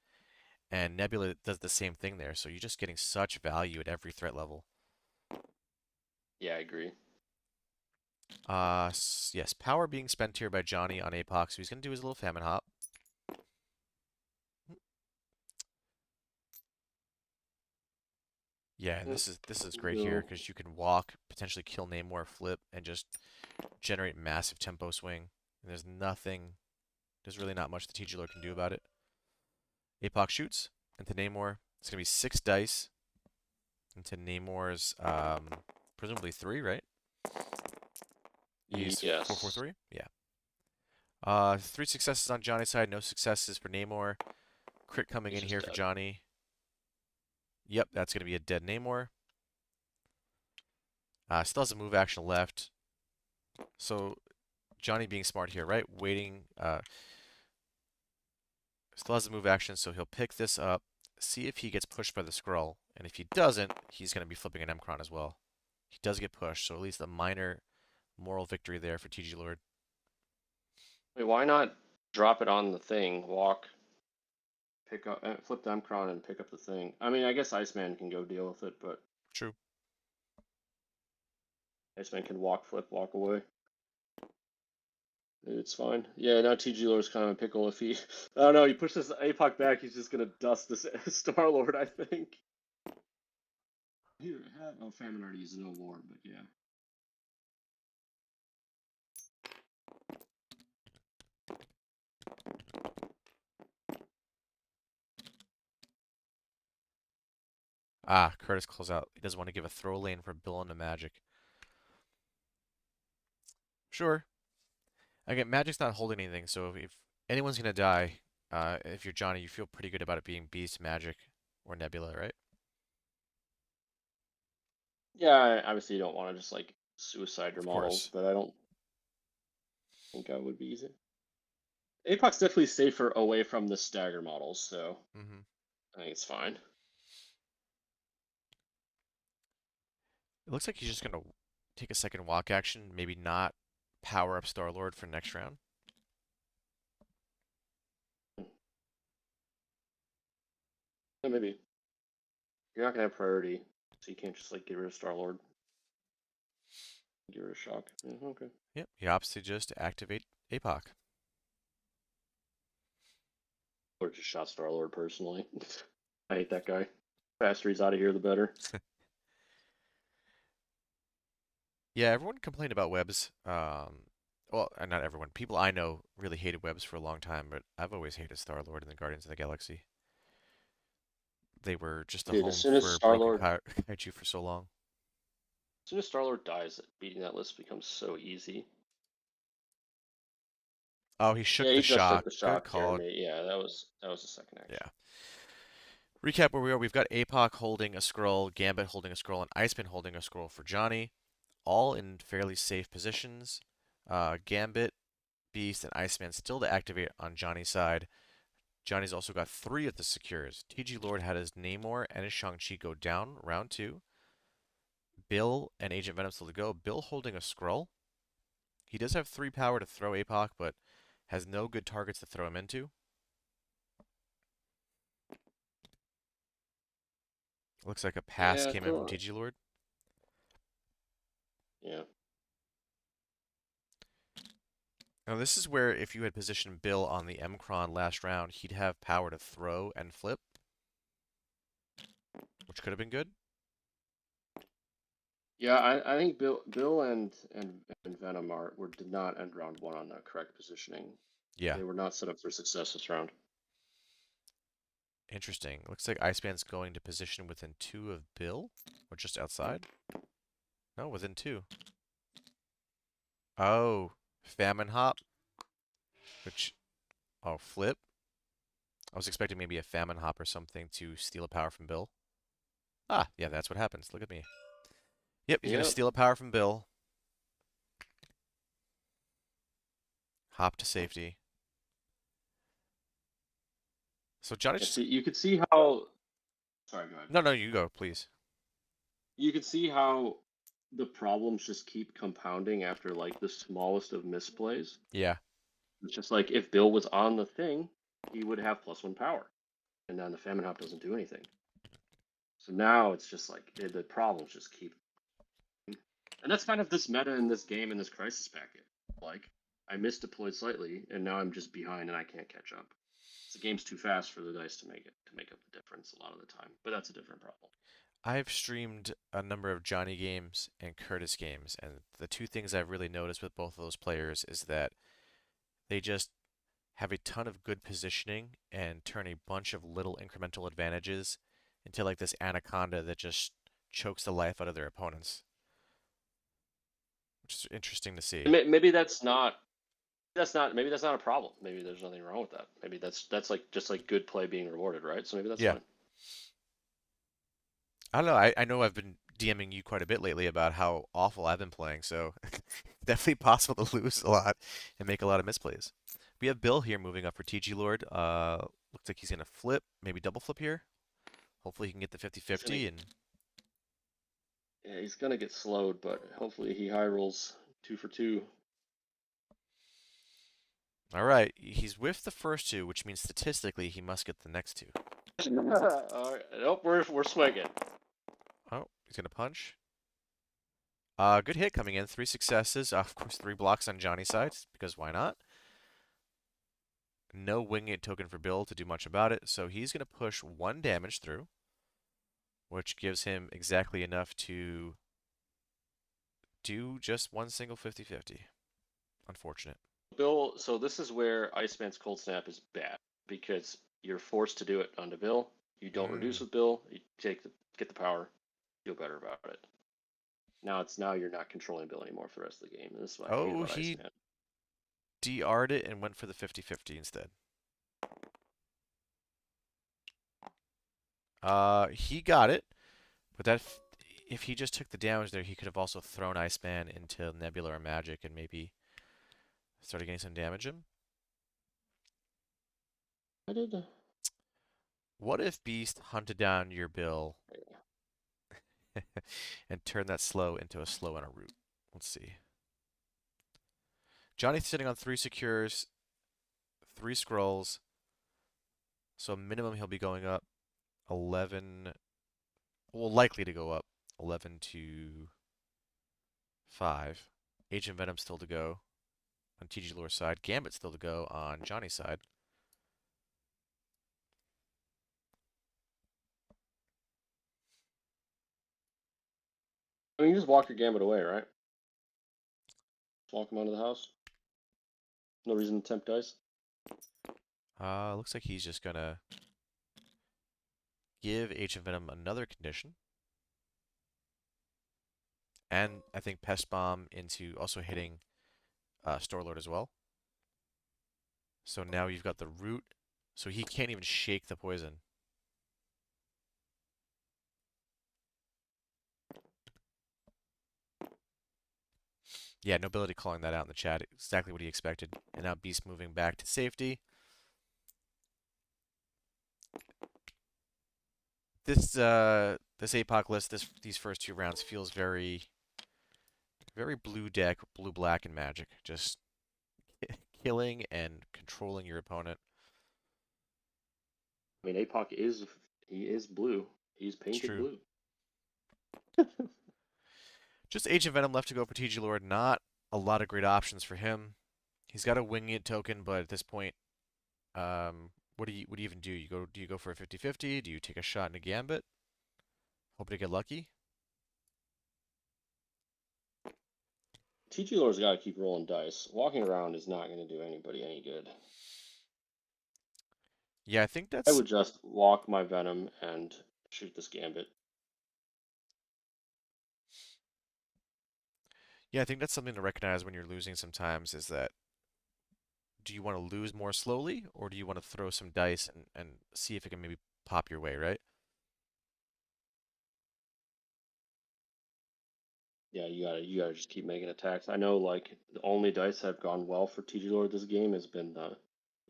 And Nebula does the same thing there, so you're just getting such value at every threat level.
Yeah, I agree.
Yes, power being spent here by Johnny on Apoc, so he's gonna do his little famine hop. Yeah, and this is great here
Go.
because you can walk, potentially kill Namor, flip, and just generate massive tempo swing. And there's really not much the TGLord can do about it. Apoc shoots into Namor. It's gonna be 6 dice into Namor's presumably 3, right? He's 4 4
Yes.
3. Yeah. 3 successes on Johnny's side, no successes for Namor. Crit coming
He's
in
just
here for
dead.
Johnny. Yep, that's gonna be a dead Namor. Still has a move action left. So Johnny being smart here, right? Waiting. Still has a move action, so he'll pick this up, see if he gets pushed by the scroll, and if he doesn't, he's going to be flipping an Mcron as well. He does get pushed, so at least a minor moral victory there for TGLord.
Wait, why not drop it on the thing, walk, pick up, flip the Emkron and pick up the thing? I mean, I guess Iceman can go deal with it, but
True.
Iceman can walk, flip, walk away. It's fine. Yeah, now TGLord's kind of a pickle if he. I don't know. He pushes Apoc back. He's just gonna dust this Star Lord, I think. Here, oh, Famine already used no Lord, but yeah.
Curtis calls out. He doesn't want to give a throw lane for Bill into Magic. Sure. Again, Magic's not holding anything, so if anyone's going to die, if you're Johnny, you feel pretty good about it being Beast, Magic, or Nebula, right?
Yeah, obviously you don't want to just like suicide your
Of
models,
course.
but I don't think I would be easy. Apoc's definitely safer away from the stagger models, so
Mm-hmm.
I think it's fine.
It looks like he's just going to take a second walk action, maybe not power up Star-Lord for next round.
Yeah, maybe. You're not gonna have priority, so you can't just like get rid of Star Lord. Get rid of Shock. Yeah, okay.
Yep, he opts to just activate Apoc.
Or just shot Star Lord personally. I hate that guy. Faster he's out of here, the better.
Yeah, everyone complained about webs. Well, not everyone. People I know really hated webs for a long time, but I've always hated Star-Lord and the Guardians of the Galaxy. They were just a
Dude, as
home
soon as
for
Star
broken
Lord,
kaiju for so long.
as soon as Star Lord dies, beating that list becomes so easy.
Oh, he
Yeah,
shook the
he just shook
shock.
the
Good
shock,
call.
Jeremy. Yeah, that was the second action.
Yeah. Recap where we are. We've got Apoc holding a scroll, Gambit holding a scroll, and Iceman holding a scroll for Johnny, all in fairly safe positions. Gambit, Beast, and Iceman still to activate on Johnny's side. Johnny's also got 3 of the secures. TGLord had his Namor and his Shang-Chi go down round 2. Bill and Agent Venom still to go. Bill holding a scroll. He does have 3 power to throw Apoc, but has no good targets to throw him into. Looks like a pass
Yeah,
came in from
cool.
TGLord.
Yeah.
Now this is where if you had positioned Bill on the Mcron last round, he'd have power to throw and flip, which could have been good.
Yeah, I think Bill and Venom did not end round one on the correct positioning.
Yeah,
They were not set up for success this round.
interesting. Looks like Iceman's going to position within 2 of Bill, or just outside. No, within 2. Oh, famine hop. Which, oh, flip. I was expecting maybe a famine hop or something to steal a power from Bill. Ah, yeah, that's what happens. Look at me. Yep, he's gonna
Yep.
steal a power from Bill. Hop to safety. So Johnny
And
just.
see, you could see how. Sorry, go ahead.
No, no, you go, please.
You could see how the problems just keep compounding after like the smallest of misplays.
Yeah.
It's just like if Bill was on the thing, he would have +1 power, and then the famine hop doesn't do anything. So now it's just like the problems just keep, and that's kind of this meta in this game in this crisis packet. Like I misdeployed slightly, and now I'm just behind and I can't catch up. The game's too fast for the dice to make up the difference a lot of the time, but that's a different problem.
I've streamed a number of Johnny games and Curtis games, and the two things I've really noticed with both of those players is that they just have a ton of good positioning and turn a bunch of little incremental advantages into like this anaconda that just chokes the life out of their opponents, which is interesting to see.
Maybe that's not a problem. Maybe there's nothing wrong with that. Maybe that's like just like good play being rewarded, right? So maybe that's
Yeah.
fine.
I don't know. I know I've been DMing you quite a bit lately about how awful I've been playing, so definitely possible to lose a lot and make a lot of misplays. We have Bill here moving up for TGLord. Looks like he's gonna flip, maybe double flip here. Hopefully he can get the
He's gonna
50-50 and
Yeah, he's gonna get slowed, but hopefully he high rolls 2 for 2.
all right, he's whiffed the first two, which means statistically he must get the next two.
All right. Nope, we're swinging.
Oh, he's gonna punch. Good hit coming in. Three successes. Of course, three blocks on Johnny's side, because why not? No wing it token for Bill to do much about it, so he's gonna push one damage through, which gives him exactly enough to do just one single 50-50. Unfortunate.
Bill, so this is where Iceman's Cold Snap is bad because you're forced to do it onto Bill. You don't reduce
Mm.
with Bill. You get the power, feel better about it. Now you're not controlling Bill anymore for the rest of the game. And this is what I hate
Oh,
about
he
Iceman.
DR'd it and went for the 50-50 instead. He got it, but if he just took the damage there, he could have also thrown Iceman into Nebula or Magic and maybe started getting some damage in.
I did.
What if Beast hunted down your Bill and turned that slow into a slow and a root? Let's see. Johnny's sitting on three secures, three scrolls, so minimum he'll be going up 11, well, likely to go up 11 to 5. Agent Venom still to go on TGLord's side. Gambit still to go on Johnny's side.
I mean, you just walk your Gambit away, right? Just walk him out of the house. No reason to tempt dice.
Looks like he's just gonna give Agent Venom another condition. And I think Pest Bomb into also hitting Storlord as well. So now you've got the root, so he can't even shake the poison. Yeah, Nobility calling that out in the chat. Exactly what he expected. And now Beast moving back to safety. This Apoc list, these first two rounds feels very blue deck, blue black and Magic. Just killing and controlling your opponent.
I mean, Apoc is blue. He's
It's
painted
true.
blue.
Just Agent Venom left to go for TGLord. Not a lot of great options for him. He's got a Wing It token, but at this point, what do you even do? Do you go for a 50-50? Do you take a shot in a Gambit? Hope to get lucky?
TGLord's got to keep rolling dice. Walking around is not going to do anybody any good.
Yeah, I think
I
that's
would just walk my Venom and shoot this Gambit.
yeah, I think that's something to recognize when you're losing sometimes is that do you want to lose more slowly, or do you want to throw some dice and see if it can maybe pop your way, right?
Yeah, you gotta just keep making attacks. I know like the only dice that have gone well for TGLord this game has been the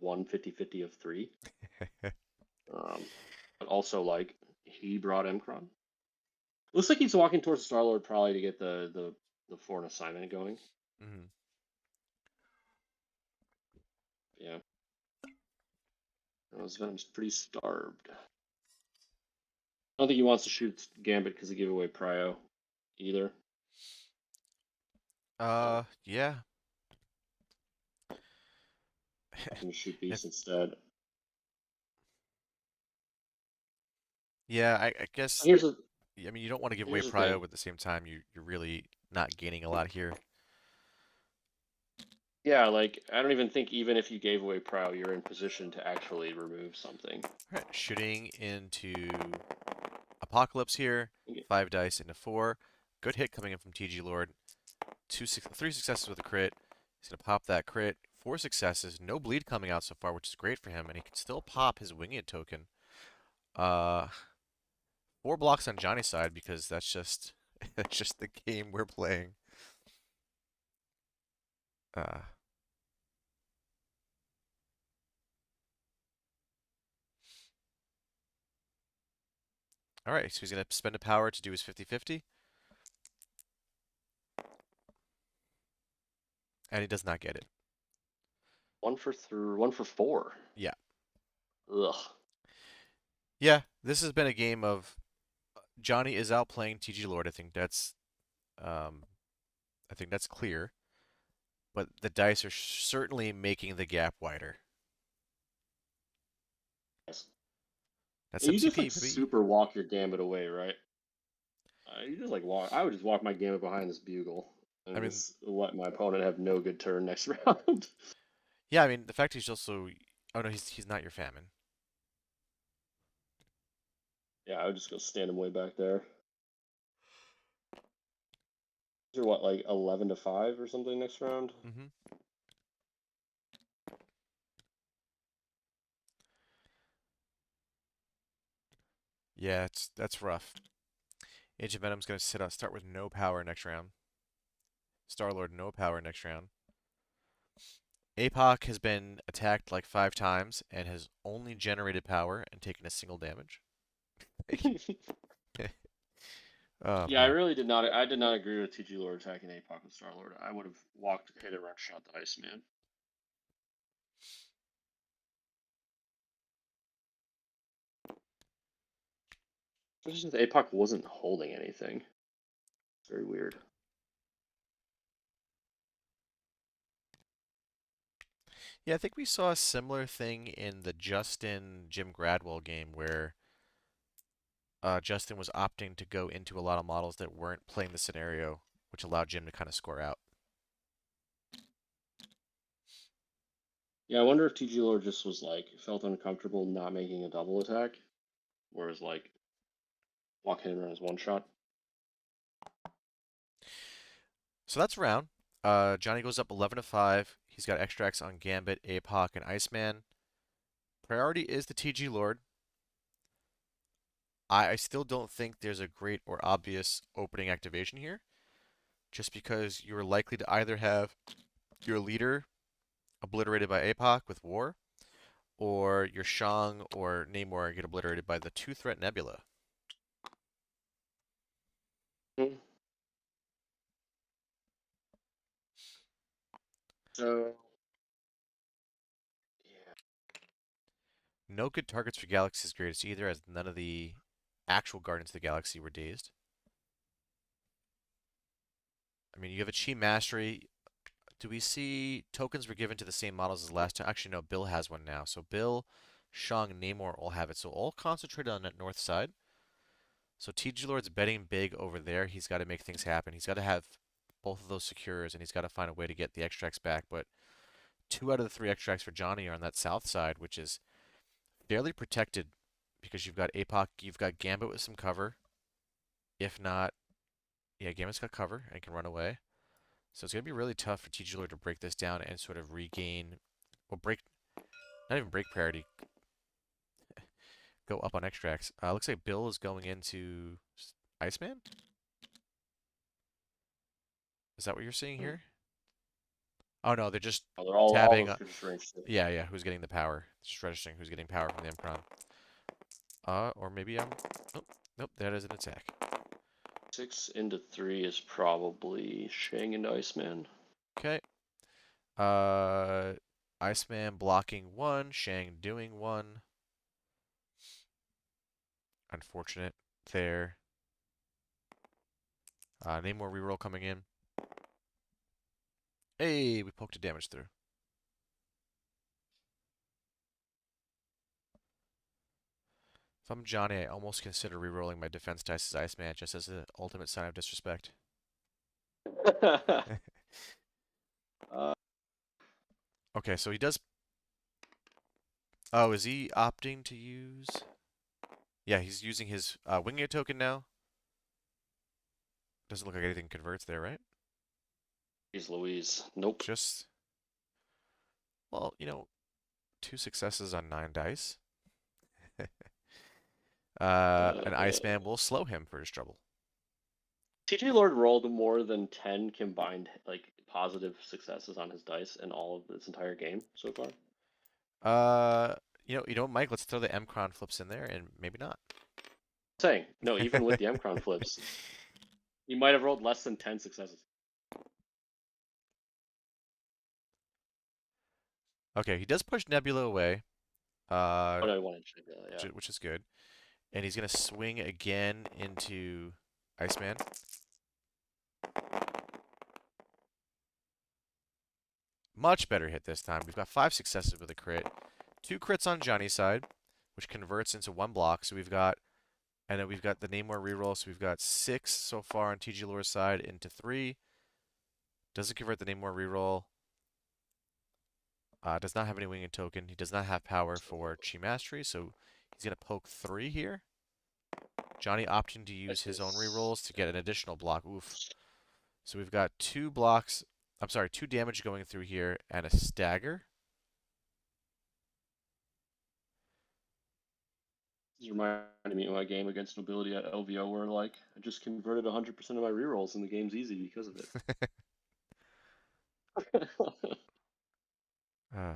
150/50 of 3. Um, but also like he brought Mcron. Looks like he's walking towards Starlord probably to get the foreign assignment going.
Hmm.
Yeah. Venom's pretty starved. I don't think he wants to shoot Gambit because he gave away Prio either. So
Yeah.
ask him to shoot
If,
Beast instead.
yeah, I guess.
Here's the
I mean, you don't want to give away
here's the
Prio,
thing.
but at the same time, you're really not gaining a lot here.
Yeah, like I don't even think even if you gave away Prio, you're in position to actually remove something.
All right, shooting into Apocalypse here.
Okay.
5 dice into 4. Good hit coming in from TGLord. 3 successes with a crit. He's gonna pop that crit. 4 successes. No bleed coming out so far, which is great for him, and he can still pop his winged token. Uh, 4 blocks on Johnny's side because that's just that's just the game we're playing. Uh, all right, so he's gonna spend a power to do his 50-50, and he does not get it.
1 for 4.
Yeah,
Ugh.
yeah. This has been a game of Johnny is outplaying TGLord. Um, I think that's clear. But the dice are certainly making the gap wider.
Yes.
That's
You just
MCP,
like
baby.
super walk your Gambit away, right? You just like walk. I would just walk my Gambit behind this Bugle
I
and
mean,
just let my opponent have no good turn next round.
yeah, I mean the fact he's also, oh no, he's not your famine.
Yeah, I would just go stand him way back there. These are what, like 11-5 or something next round?
Hmm. Yeah, that's rough. Age of Venom's gonna start with no power next round. Starlord no power next round. Apoc has been attacked like 5 times and has only generated power and taken a single damage. Oh
Yeah, I
man.
really did not. I did not agree with TGLord attacking Apoc and Starlord. I would have walked, hit a run shot the Iceman. Especially since Apoc wasn't holding anything. It's very weird.
Yeah, I think we saw a similar thing in the Justin Jim Gradwell game where Justin was opting to go into a lot of models that weren't playing the scenario, which allowed Jim to kind of score out.
Yeah, I wonder if TGLord just was like felt uncomfortable not making a double attack, whereas like walk hit and run is one shot.
So that's round. Johnny goes up 11-5. He's got extracts on Gambit, Apoc, and Iceman. Priority is the TGLord. I still don't think there's a great or obvious opening activation here, just because you're likely to either have your leader obliterated by Apoc with War, or your Shang or Namor get obliterated by the 2-threat Nebula.
Hmm. So yeah,
No good targets for Galaxy's Greatest either, as none of the actual Guardians of the Galaxy were dazed. I mean, you have a Chi Mastery. Do we see tokens were given to the same models as last time? Actually, no, Bill has one now. So Bill, Shang, Namor all have it. So all concentrated on that north side. So TG Lord's betting big over there. He's got to make things happen. He's got to have both of those secures, and he's got to find a way to get the extracts back. But 2 out of the 3 extracts for Johnny are on that south side, which is fairly protected because you've got Apoc, you've got Gambit with some cover. If not, yeah, Gambit's got cover and can run away. So it's going to be really tough for TG Lord to break this down and sort of regain Well, not even break priority. Go up on extracts. Looks like Bill is going into Iceman? Is that what you're seeing
Hmm.
here? Oh no, they're just
Oh, they're all
tabbing.
of just range 2.
Yeah, yeah. Who's getting the power? Just registering who's getting power from the Emcron. Or maybe I'm. Nope, nope. That is an attack.
6 into 3 is probably Shang into Iceman.
Okay. Uh, Iceman blocking one. Shang doing one. Unfortunate there. Name more reroll coming in. Hey, we poked a damage through. If I'm Johnny, I almost consider rerolling my defense dice as Iceman just as the ultimate sign of disrespect.
uh,
Okay, so he does. Oh, is he opting to use? Yeah, he's using his winged token now. Doesn't look like anything converts there, right?
Jeez Louise. Nope.
Just, well, 2 successes on 9 dice. An
Uh,
Iceman will slow him for his trouble.
TGLord rolled more than 10 combined like positive successes on his dice in all of this entire game so far.
Uh, Mike, let's throw the Mcron flips in there, and maybe not.
Saying no, even with the Mcron flips, he might have rolled less than 10 successes.
Okay, he does push Nebula away,
Oh no, I wanted to check that. Yeah.
which is good, and he's gonna swing again into Iceman. Much better hit this time. We've got 5 successes with a crit. 2 crits on Johnny's side, which converts into 1 block. So and then we've got the Namor reroll. So we've got 6 so far on TGLord's side into 3. Doesn't convert the Namor reroll. Does not have any winged token. He does not have power for Chi Mastery, so he's going to poke 3 here. Johnny opting to use
This
his own
is
rerolls to get an additional block. Oof. So we've got 2 blocks. I'm sorry, 2 damage going through here and a stagger.
This reminded me of my game against Nobility at LVO where like I just converted 100% of my rerolls and the game's easy because of it.
uh,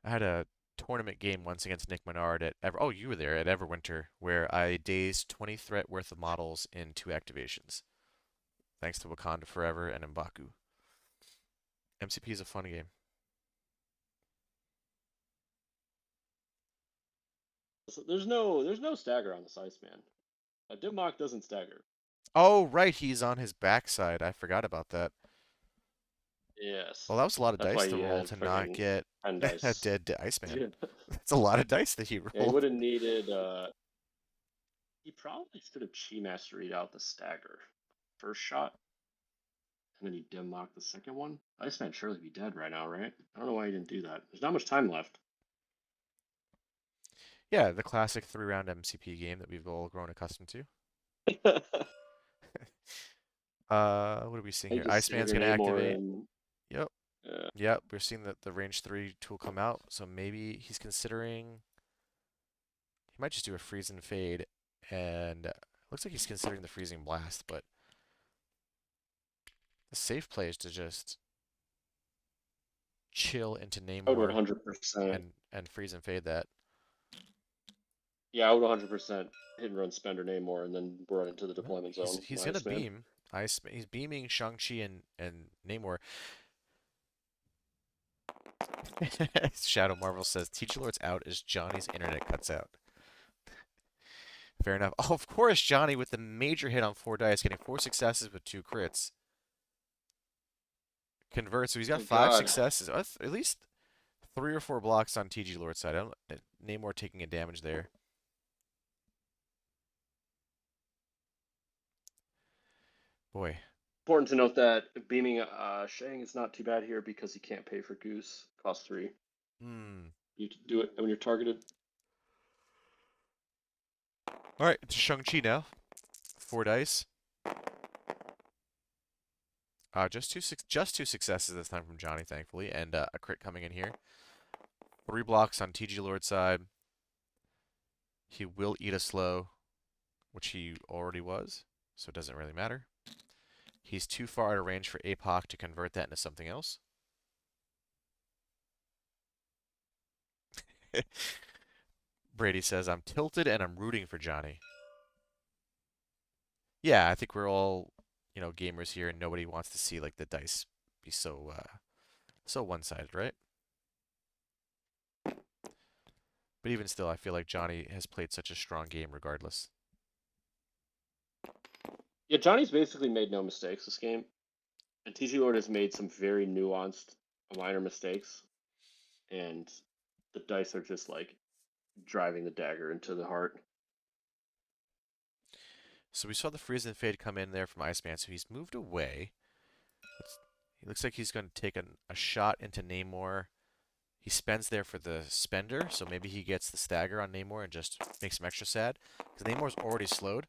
I had a tournament game once against Nick Menard at oh, you were there at Everwinter, where I dazed 20 threat worth of models in 2 activations, thanks to Wakanda Forever and M'Baku. MCP is a fun game.
So there's no stagger on this Iceman. Dimmock doesn't stagger.
Oh, right, he's on his backside. I forgot about that.
Yes.
Well, that was a lot of
That's
dice
why
to
he
roll
had
to not
friggin'
get
10
a
dice.
dead Iceman.
Yeah.
That's a lot of dice that he
Yeah, he
rolled.
would have needed he probably should have Chi Masteried out the stagger. First shot, and then he Dimmock the second one. Iceman surely be dead right now, right? I don't know why he didn't do that. There's not much time left.
Yeah, the classic 3-round MCP game that we've all grown accustomed to. What are we seeing
I
here?
just
Iceman's
figure
gonna
Namor
activate.
and
Yep.
uh,
Yep, we're seeing the range 3 tool come out, so maybe he's considering. He might just do a freeze and fade, and looks like he's considering the freezing blast, but the safe play is to just chill into
I would
Namor
100%.
and freeze and fade that.
Yeah, I would 100% hit and run Spender Namor and then run into the
No,
deployment
he's
zone.
he's gonna
Iceman.
beam. He's beaming Shang-Chi and Namor. Shadow Marvel says TGLord's out as Johnny's internet cuts out. Fair enough. Oh, of course, Johnny with the major hit on 4 dice, getting 4 successes with 2 crits. Converts, so he's got
Oh
five
God.
successes. At least 3 or 4 blocks on TGLord's side. I don't Namor taking a damage there. Boy.
Important to note that beaming Shang is not too bad here because he can't pay for Goose. Cost 3.
Hmm.
You do it when you're targeted.
All right, to Shang-Chi now. 4 dice. just two successes this time from Johnny, thankfully, and a crit coming in here. 3 blocks on TGLord side. He will eat a slow, which he already was, so it doesn't really matter. He's too far out of range for Apoc to convert that into something else. Brady says, I'm tilted and I'm rooting for Johnny. Yeah, I think we're all, gamers here, and nobody wants to see like the dice be so one-sided, right? But even still, I feel like Johnny has played such a strong game regardless.
Yeah, Johnny's basically made no mistakes this game, and TGLord has made some very nuanced, minor mistakes, and the dice are just like driving the dagger into the heart.
So we saw the freeze and fade come in there from Iceman, so he's moved away. He looks like he's going to take a shot into Namor. He spends there for the spender, so maybe he gets the stagger on Namor and just makes him extra sad. Because Namor's already slowed.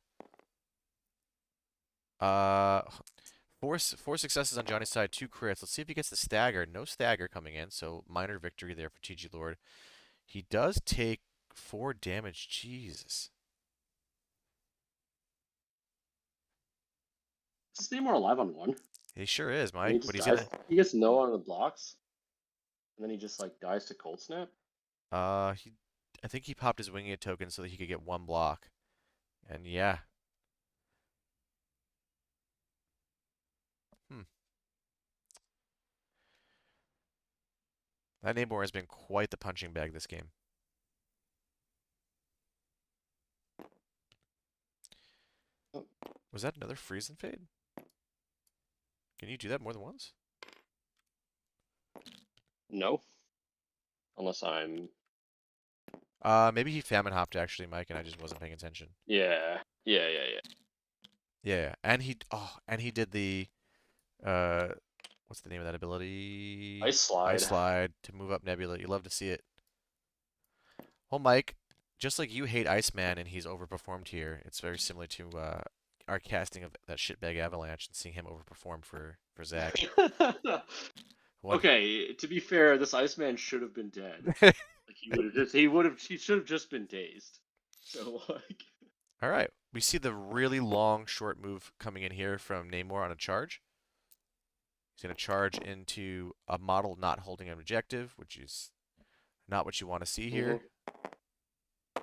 Uh, four successes on Johnny's side, 2 crits. Let's see if he gets the stagger. No stagger coming in, so minor victory there for TGLord. He does take 4 damage. Jesus.
Is Namor alive on one?
He sure is,
And he
Mike. But
just
he's
dies.
gonna.
He gets no on the blocks, and then he just like dies to cold snap.
He. I think he popped his winged token so that he could get 1 block. And yeah. Hmm. That Namor has been quite the punching bag this game.
Oh,
Was that another freeze and fade? Can you do that more than once?
no, unless I'm.
Maybe he famine hopped actually, Mike, and I just wasn't paying attention.
Yeah, yeah, yeah, yeah.
Yeah, and he did the uh, what's the name of that ability?
Ice
Ice
slide.
slide to move up Nebula. You love to see it. Well, Mike, just like you hate Iceman and he's overperformed here, it's very similar to our casting of that shitbag Avalanche and seeing him overperform for Zach. One.
Okay, to be fair, this Iceman should have been dead. Like he should have just been dazed. So like
All right, we see the really long short move coming in here from Namor on a charge. He's going to charge into a model not holding an objective, which is not what you want to see here.
mhm.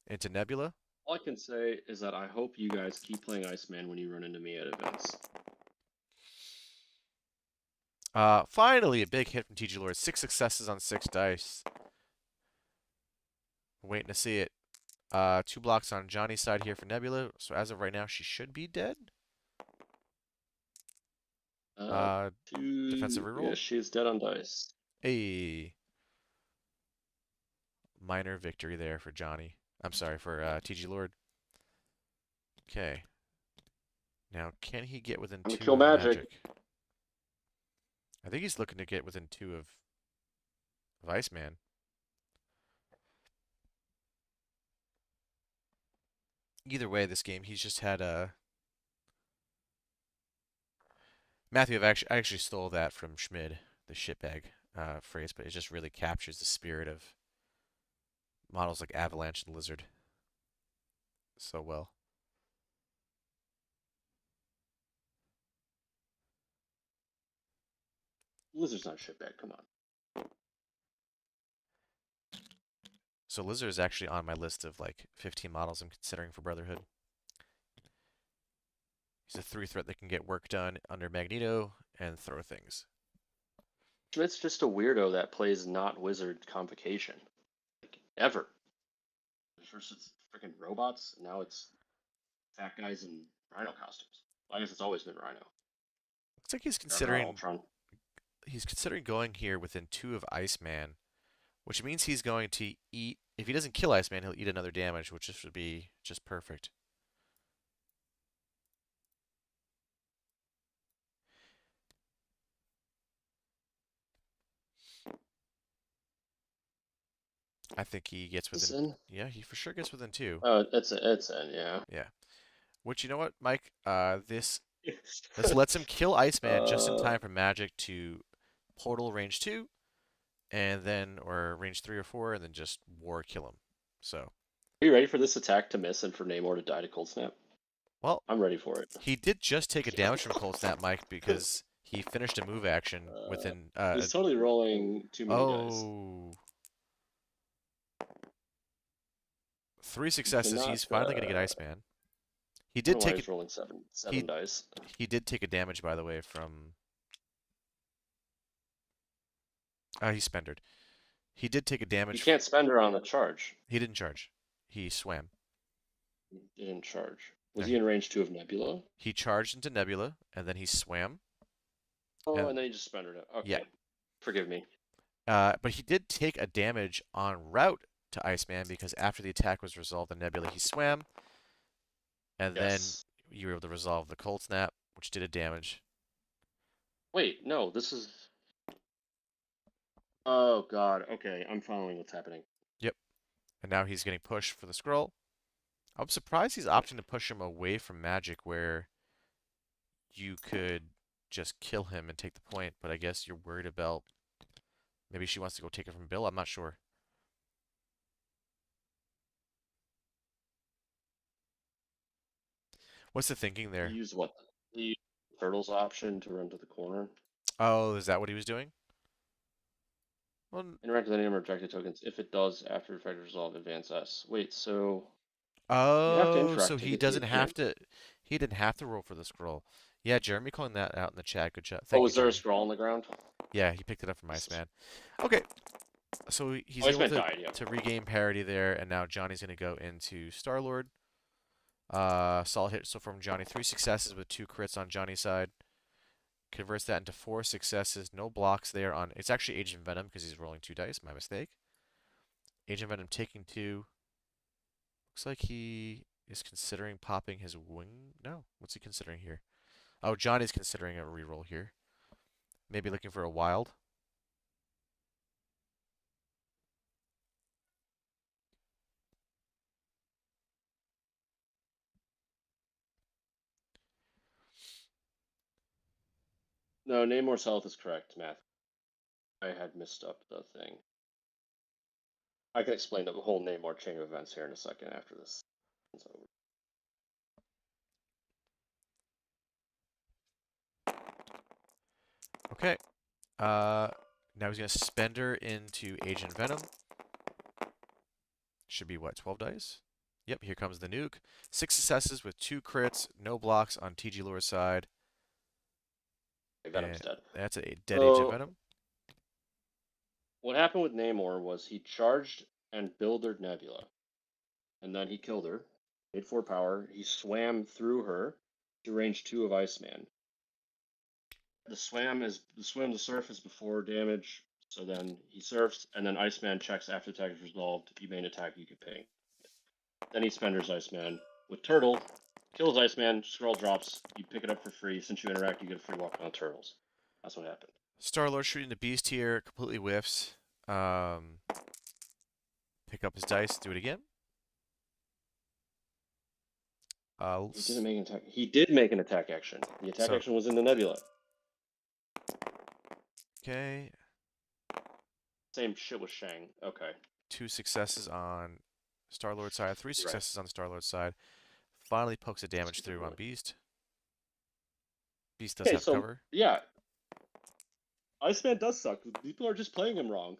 Into Nebula.
All I can say is that I hope you guys keep playing Iceman when you run into me at events.
Finally, a big hit from TGLord. 6 successes on 6 dice. Waiting to see it. 2 blocks on Johnny's side here for Nebula. So as of right now, she should be dead.
Uh,
Defensive
yeah,
reroll.
she's dead on dice.
A minor victory there for Johnny. I'm sorry, for TGLord. Okay. Now, can he get within
I'm gonna
2
kill
of
magic.
magic? I think he's looking to get within 2 of Iceman. Either way, this game, he's just had a. Matthew, I actually stole that from Schmid, the shitbag phrase, but it just really captures the spirit of models like Avalanche and Lizard so well.
Lizard's not shitbag. Come on.
So Lizard is actually on my list of like 15 models I'm considering for Brotherhood. He's a 3 threat that can get work done under Magneto and throw things.
Schmidt's just a weirdo that plays not wizard convocation. Like ever. First it's freaking robots, now it's fat guys in rhino costumes. Well, I guess it's always been rhino.
Looks like he's
Or
considering
Ultron.
going here within 2 of Iceman, which means he's going to eat. If he doesn't kill Iceman, he'll eat another damage, which just would be just perfect. I think he gets
Is
within.
in?
Yeah, he for sure gets within 2.
Oh, it's in, yeah.
Yeah. Which, you know what, Mike? This This lets him kill Iceman just in
uh,
time for Magic to portal range 2, and then, or range 3 or 4, and then just war kill him. So,
are you ready for this attack to miss and for Namor to die to Cold Snap?
well,
I'm ready for it.
he did just take a damage from Cold Snap, Mike, because he finished a move action
Uh,
within,
he's totally rolling too many dice.
oh, 3
You
successes.
cannot.
He's finally going to get Iceman. He
I don't
did
know why
take it.
he's rolling seven
He
dice.
he did take a damage, by the way, from. He spendered. He did take a
You
damage.
can't spend her on the charge.
He didn't charge. He swam.
He didn't charge.
No,
Was he in range 2 of Nebula?
he charged into Nebula, and then he swam.
Oh,
And
and then he just spent it.
yeah,
Okay, forgive me.
but he did take a damage en route to Iceman because after the attack was resolved in Nebula, he swam, and then
Yes.
you were able to resolve the Cold Snap, which did a damage.
Wait, no, this is. Oh God. Okay, I'm following what's happening.
Yep. And now he's getting pushed for the scroll. I'm surprised he's opting to push him away from Magic, where you could just kill him and take the point. But I guess you're worried about maybe she wants to go take it from Bill. I'm not sure. What's the thinking
He
there?
used what? He used the Turtles option to run to the corner.
Oh, is that what he was doing? Well,
Interact with any number of objective tokens. If it does, after effect resolve, advance S. Wait, so you have to
oh, so
interact to
he
get the
doesn't have
event.
to. He didn't have to roll for the scroll. Yeah, Jeremy calling that out in the chat. Good job.
Oh,
Thank you,
was there a
Jeremy.
scroll on the ground?
Yeah, he picked it up from
This is.
Iceman. Okay, so he's
Oh,
able
Iceman died. Yeah.
to regain parity there, and now Johnny's gonna go into Star-Lord. Solid hit so from Johnny. 3 successes with 2 crits on Johnny's side. Converts that into 4 successes. No blocks there on. It's actually Agent Venom because he's rolling 2 dice. My mistake. Agent Venom taking 2. Looks like he is considering popping his wing. No, what's he considering here? Oh, Johnny's considering a reroll here. Maybe looking for a wild.
No, Namor's health is correct, Matt. I had messed up the thing. I can explain the whole Namor chain of events here in a second after this is over.
Okay. Now he's gonna spend her into Agent Venom. Should be what, 12 dice? Yep, here comes the nuke. 6 successes with 2 crits, no blocks on TGLord's side.
Okay, Venom's
And
dead.
that's a dead Agent
So
Venom.
what happened with Namor was he charged and buildered Nebula, and then he killed her. Made 4 power. He swam through her to range 2 of Iceman. The swim to surface before damage. So then he surfs, and then Iceman checks after attack is resolved. You main attack, you can ping. Then he spenders Iceman with Turtle, kills Iceman, scroll drops, you pick it up for free. Since you interact, you get a free walk on Turtles. That's what happened.
Star-Lord shooting the beast here, completely whiffs. Pick up his dice, do it again.
He didn't make an attack. He did make an attack action. The attack
So,
action was in the Nebula.
okay.
Same shit with Shang. Okay.
2 successes on Star-Lord's side, 3
You're right.
successes on Star-Lord's side. Finally pokes a damage
Stupid
through on
boy.
Beast. Beast does
Okay,
have
so
cover.
yeah, Iceman does suck. People are just playing him wrong.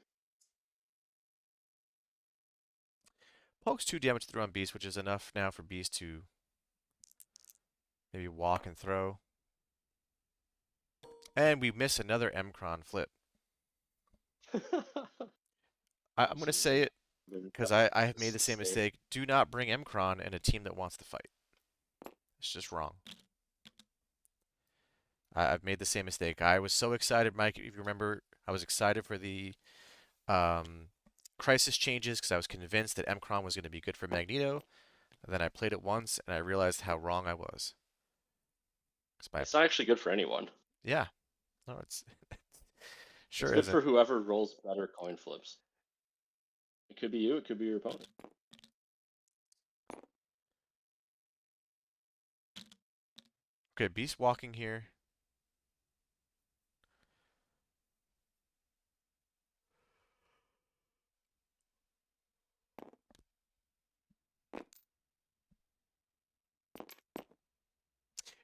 Pokes 2 damage through on Beast, which is enough now for Beast to maybe walk and throw. And we miss another Mcron flip. I'm going to say it because I have made the same mistake. Do not bring Mcron in a team that wants to fight. It's just wrong. I've made the same mistake. I was so excited, Mike. If you remember, I was excited for the crisis changes because I was convinced that Mcron was going to be good for Magneto. And then I played it once and I realized how wrong I was.
It's not actually good for anyone.
Yeah. No, it's
It's
sure
good
isn't.
for whoever rolls better coin flips. It could be you. It could be your opponent.
Okay, beast walking here.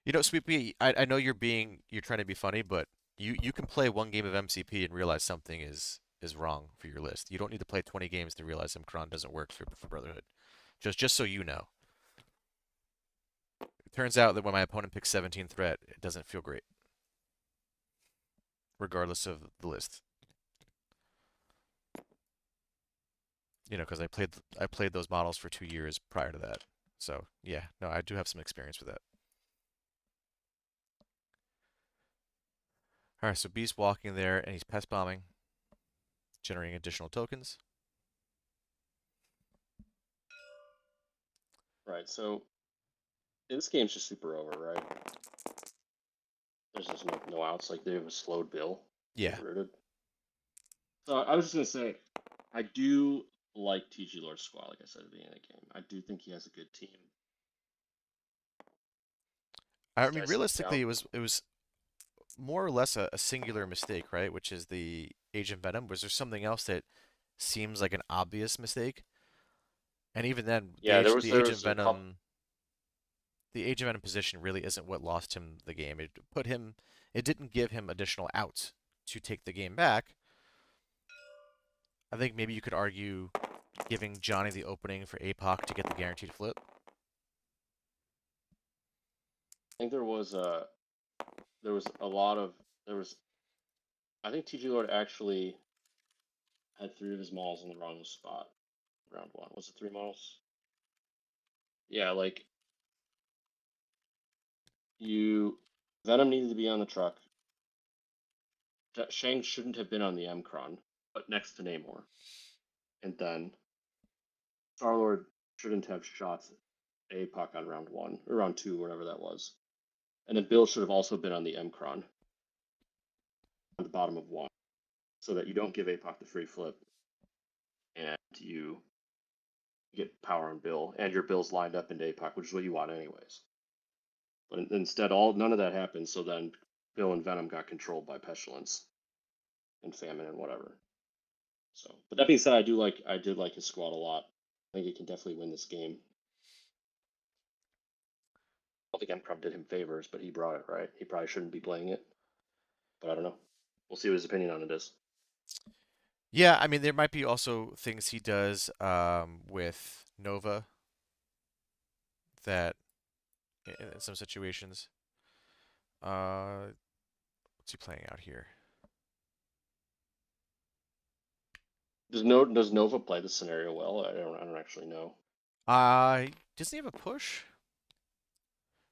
You know, Sweet Pea, I know you're trying to be funny, but you can play one game of MCP and realize something is wrong for your list. You don't need to play 20 games to realize Mkron doesn't work for Brotherhood. Just so you know. It turns out that when my opponent picks 17 threat, it doesn't feel great, regardless of the list. You know, because I played those models for 2 years prior to that. So yeah, no, I do have some experience with that. All right, so Beast walking there, and he's pest bombing, generating additional tokens.
Right. So this game's just super over, right? There's just no outs. Like they have a slowed Bill,
Yeah,
get rooted. So I was just gonna say, I do like TGLord squad. Like I said at the beginning of the game, I do think he has a good team.
I
His
mean,
dice look
realistically,
down.
it was more or less a singular mistake, right? Which is the Agent Venom. Was there something else that seems like an obvious mistake? And even then,
Yeah,
The
there
Agent
was a couple.
Venom, the Agent Venom position really isn't what lost him the game. It didn't give him additional outs to take the game back. I think maybe you could argue giving Johnny the opening for Apoc to get the guaranteed flip.
I think there was a lot of there was. I think TGLord actually had three of his models in the wrong spot. Round one was it three models? Yeah, like you, Venom needed to be on the truck. Shang shouldn't have been on the Mcron, but next to Namor. And then Starlord shouldn't have shot Apoc on round one or round two, whatever that was. And then Bill should have also been on the Mcron on the bottom of one, so that you don't give Apoc the free flip and you get power on Bill and your Bill's lined up into Apoc, which is what you want anyways. But instead, all none of that happened. So then Bill and Venom got controlled by Pestilence and Famine and whatever. So, but that being said, I did like his squad a lot. I think he can definitely win this game. I don't think Emperor did him favors, but he brought it right. He probably shouldn't be playing it, but I don't know. We'll see what his opinion on it is.
Yeah, I mean, there might be also things he does with Nova that in some situations. What's he playing out here?
Does Nova play the scenario well? I don't actually know.
Doesn't he have a push?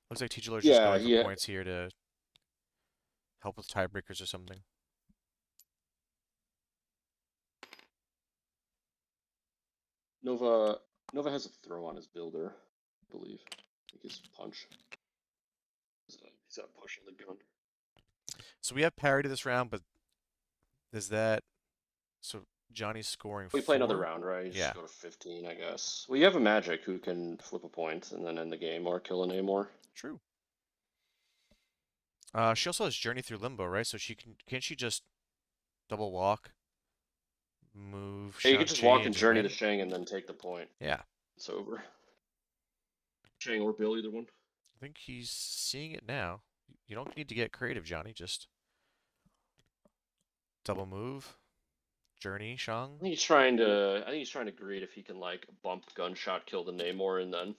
Looks like TGLord's just
Yeah,
going for points here to help with tiebreakers or something.
Nova Nova has a throw on his builder, I believe. I think his punch. He's got push on the gun.
So we have parity this round, but is that so? Johnny's scoring
We play another
4.
round, right? You just
Yeah,
go to 15, I guess. Well, you have a magic who can flip a point and then end the game or kill a Namor.
true. She also has Journey through Limbo, right? So can't she just double walk, move
Hey, you could just
Shang-Chi
walk
and
and
just
journey
bang
to
it?
Shang and then take the point.
Yeah,
It's over. Shang or Bill, either one.
I think he's seeing it now. You don't need to get creative, Johnny. Just double move, Journey, Shang.
I think he's trying to greed if he can like bump gunshot kill the Namor and then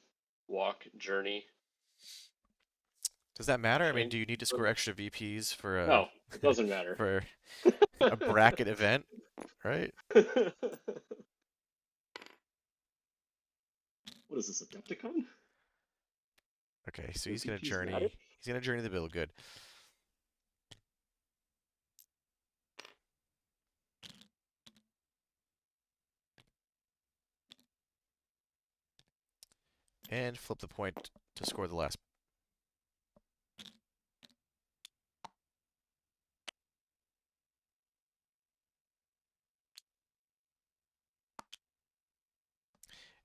walk journey
Does that matter? I mean,
Shang.
do you need to score extra VPs for a
No, it doesn't matter.
for a bracket event, right?
What is this, Adepticon?
Okay, so
Do
he's gonna
VPs matter?
journey. He's gonna journey the bill. Good. And flip the point to score the last.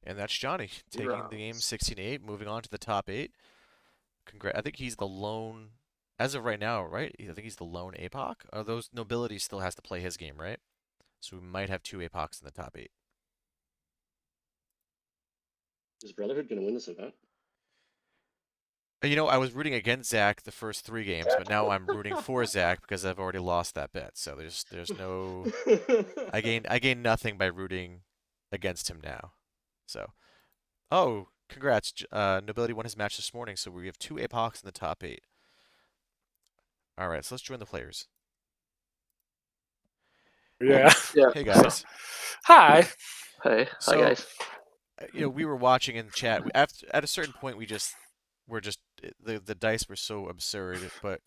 And that's Johnny taking the game
Rounds.
16-8, moving on to the top 8. Congrats. I think he's the lone, as of right now, right? I think he's the lone Apoc. Those nobility still has to play his game, right? So we might have two Apocs in the top 8.
Is Brotherhood going to win this event?
You know, I was rooting against Zach the first 3 games, but now I'm rooting for Zach because I've already lost that bet. So there's no I gain nothing by rooting against him now. So oh, congrats! Nobility won his match this morning, so we have two Apocs in the top 8. All right, so let's join the players.
Yeah.
Yeah.
Hey guys.
Hi.
Hey, hi
So
guys.
we were watching in chat. After at a certain point, we're just the dice were so absurd. But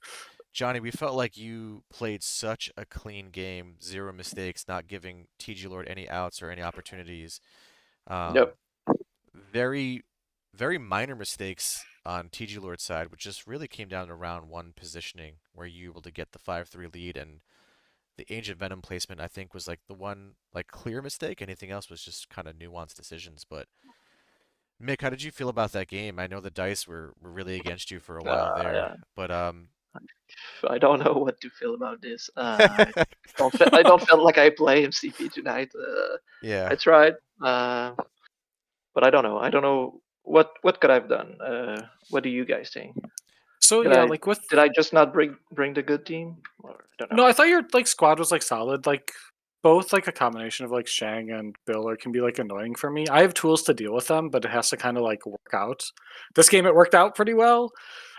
Johnny, we felt like you played such a clean game, 0 mistakes, not giving TGLord any outs or any opportunities. Um,
Yep.
very, very minor mistakes on TGLord's side, which just really came down to round 1 positioning, where you were able to get the 5-3 lead, and the Ancient Venom placement I think was like the one like clear mistake. Anything else was just kind of nuanced decisions. But Mick, how did you feel about that game? I know the dice were really against you for a while there,
Yeah.
but
I don't know what to feel about this. I don't feel like I play MCP tonight.
yeah.
I tried, but I don't know. I don't know what could I've done. What do you guys think?
So
Did
yeah,
I
like with
did I just not bring the good team? Or I don't know.
no, I thought your like squad was like solid. Like both like a combination of like Shang and Biller can be like annoying for me. I have tools to deal with them, but it has to kind of like work out. This game it worked out pretty well.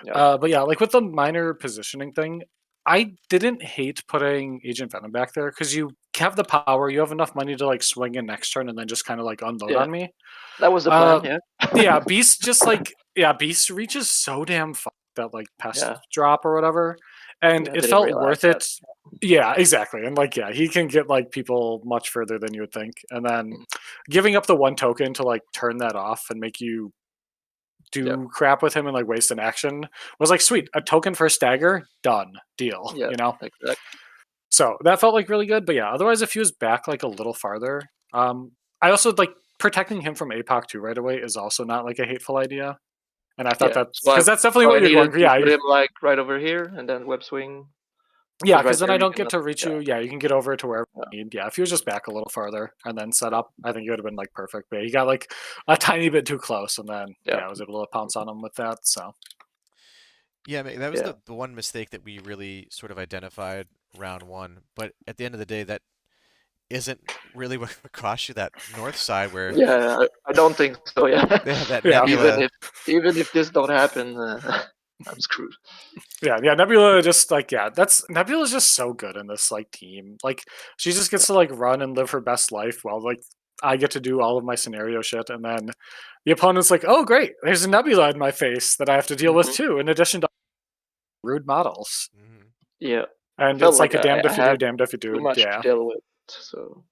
Yeah.
But yeah, like with the minor positioning thing, I didn't hate putting Agent Venom back there because you have the power, you have enough money to like swing in next turn and then just kind of like unload
Yeah.
on me.
That was the plan. Yeah.
Yeah, Beast just like Beast reaches so damn far that like pest
Yeah.
drop or whatever, and
Yeah.
it
Didn't
felt
realize
worth
that.
it. Yeah, exactly, and like he can get like people much further than you would think, and then giving up the 1 token to like turn that off and make you
Yeah.
do crap with him and like waste an action was like sweet. A token for a stagger, done, deal.
Yeah.
You know,
Exactly.
so that felt like really good. But yeah, otherwise, if he was back like a little farther, I also like protecting him from APOC 2 right away is also not like a hateful idea. And I thought
Yeah.
that's because that's definitely
So
what
I
you're
needed
going for.
to
Yeah,
put him like right over here and then web swing.
yeah,
Because right
because then
there
I
you
don't get
cannot.
to reach
Yeah.
you. Yeah, you can get over to wherever
Yeah.
you need. Yeah, if he was just back a little farther and then set up, I think it would have been like perfect. But he got like a tiny bit too close, and then
Yeah.
I was able to pounce on him with that. So
Yeah, that was
Yeah.
the one mistake that we really sort of identified round 1. But at the end of the day, that isn't really what cost you that north side where
Yeah, I don't think so. Yeah.
they have that
yeah,
nebula.
Even if this don't happen, I'm screwed.
yeah. Nebula just like Nebula's just so good in this like team. Like she just gets to like run and live her best life while like I get to do all of my scenario shit, and then the opponent's like, oh great, there's a Nebula in my face that I have to deal with too, in addition to rude models.
Mhm.
Yeah, I
And
felt
it's like
like
a damned
I
if you do,
have
damned if you
too
do.
much to
Yeah.
deal with. So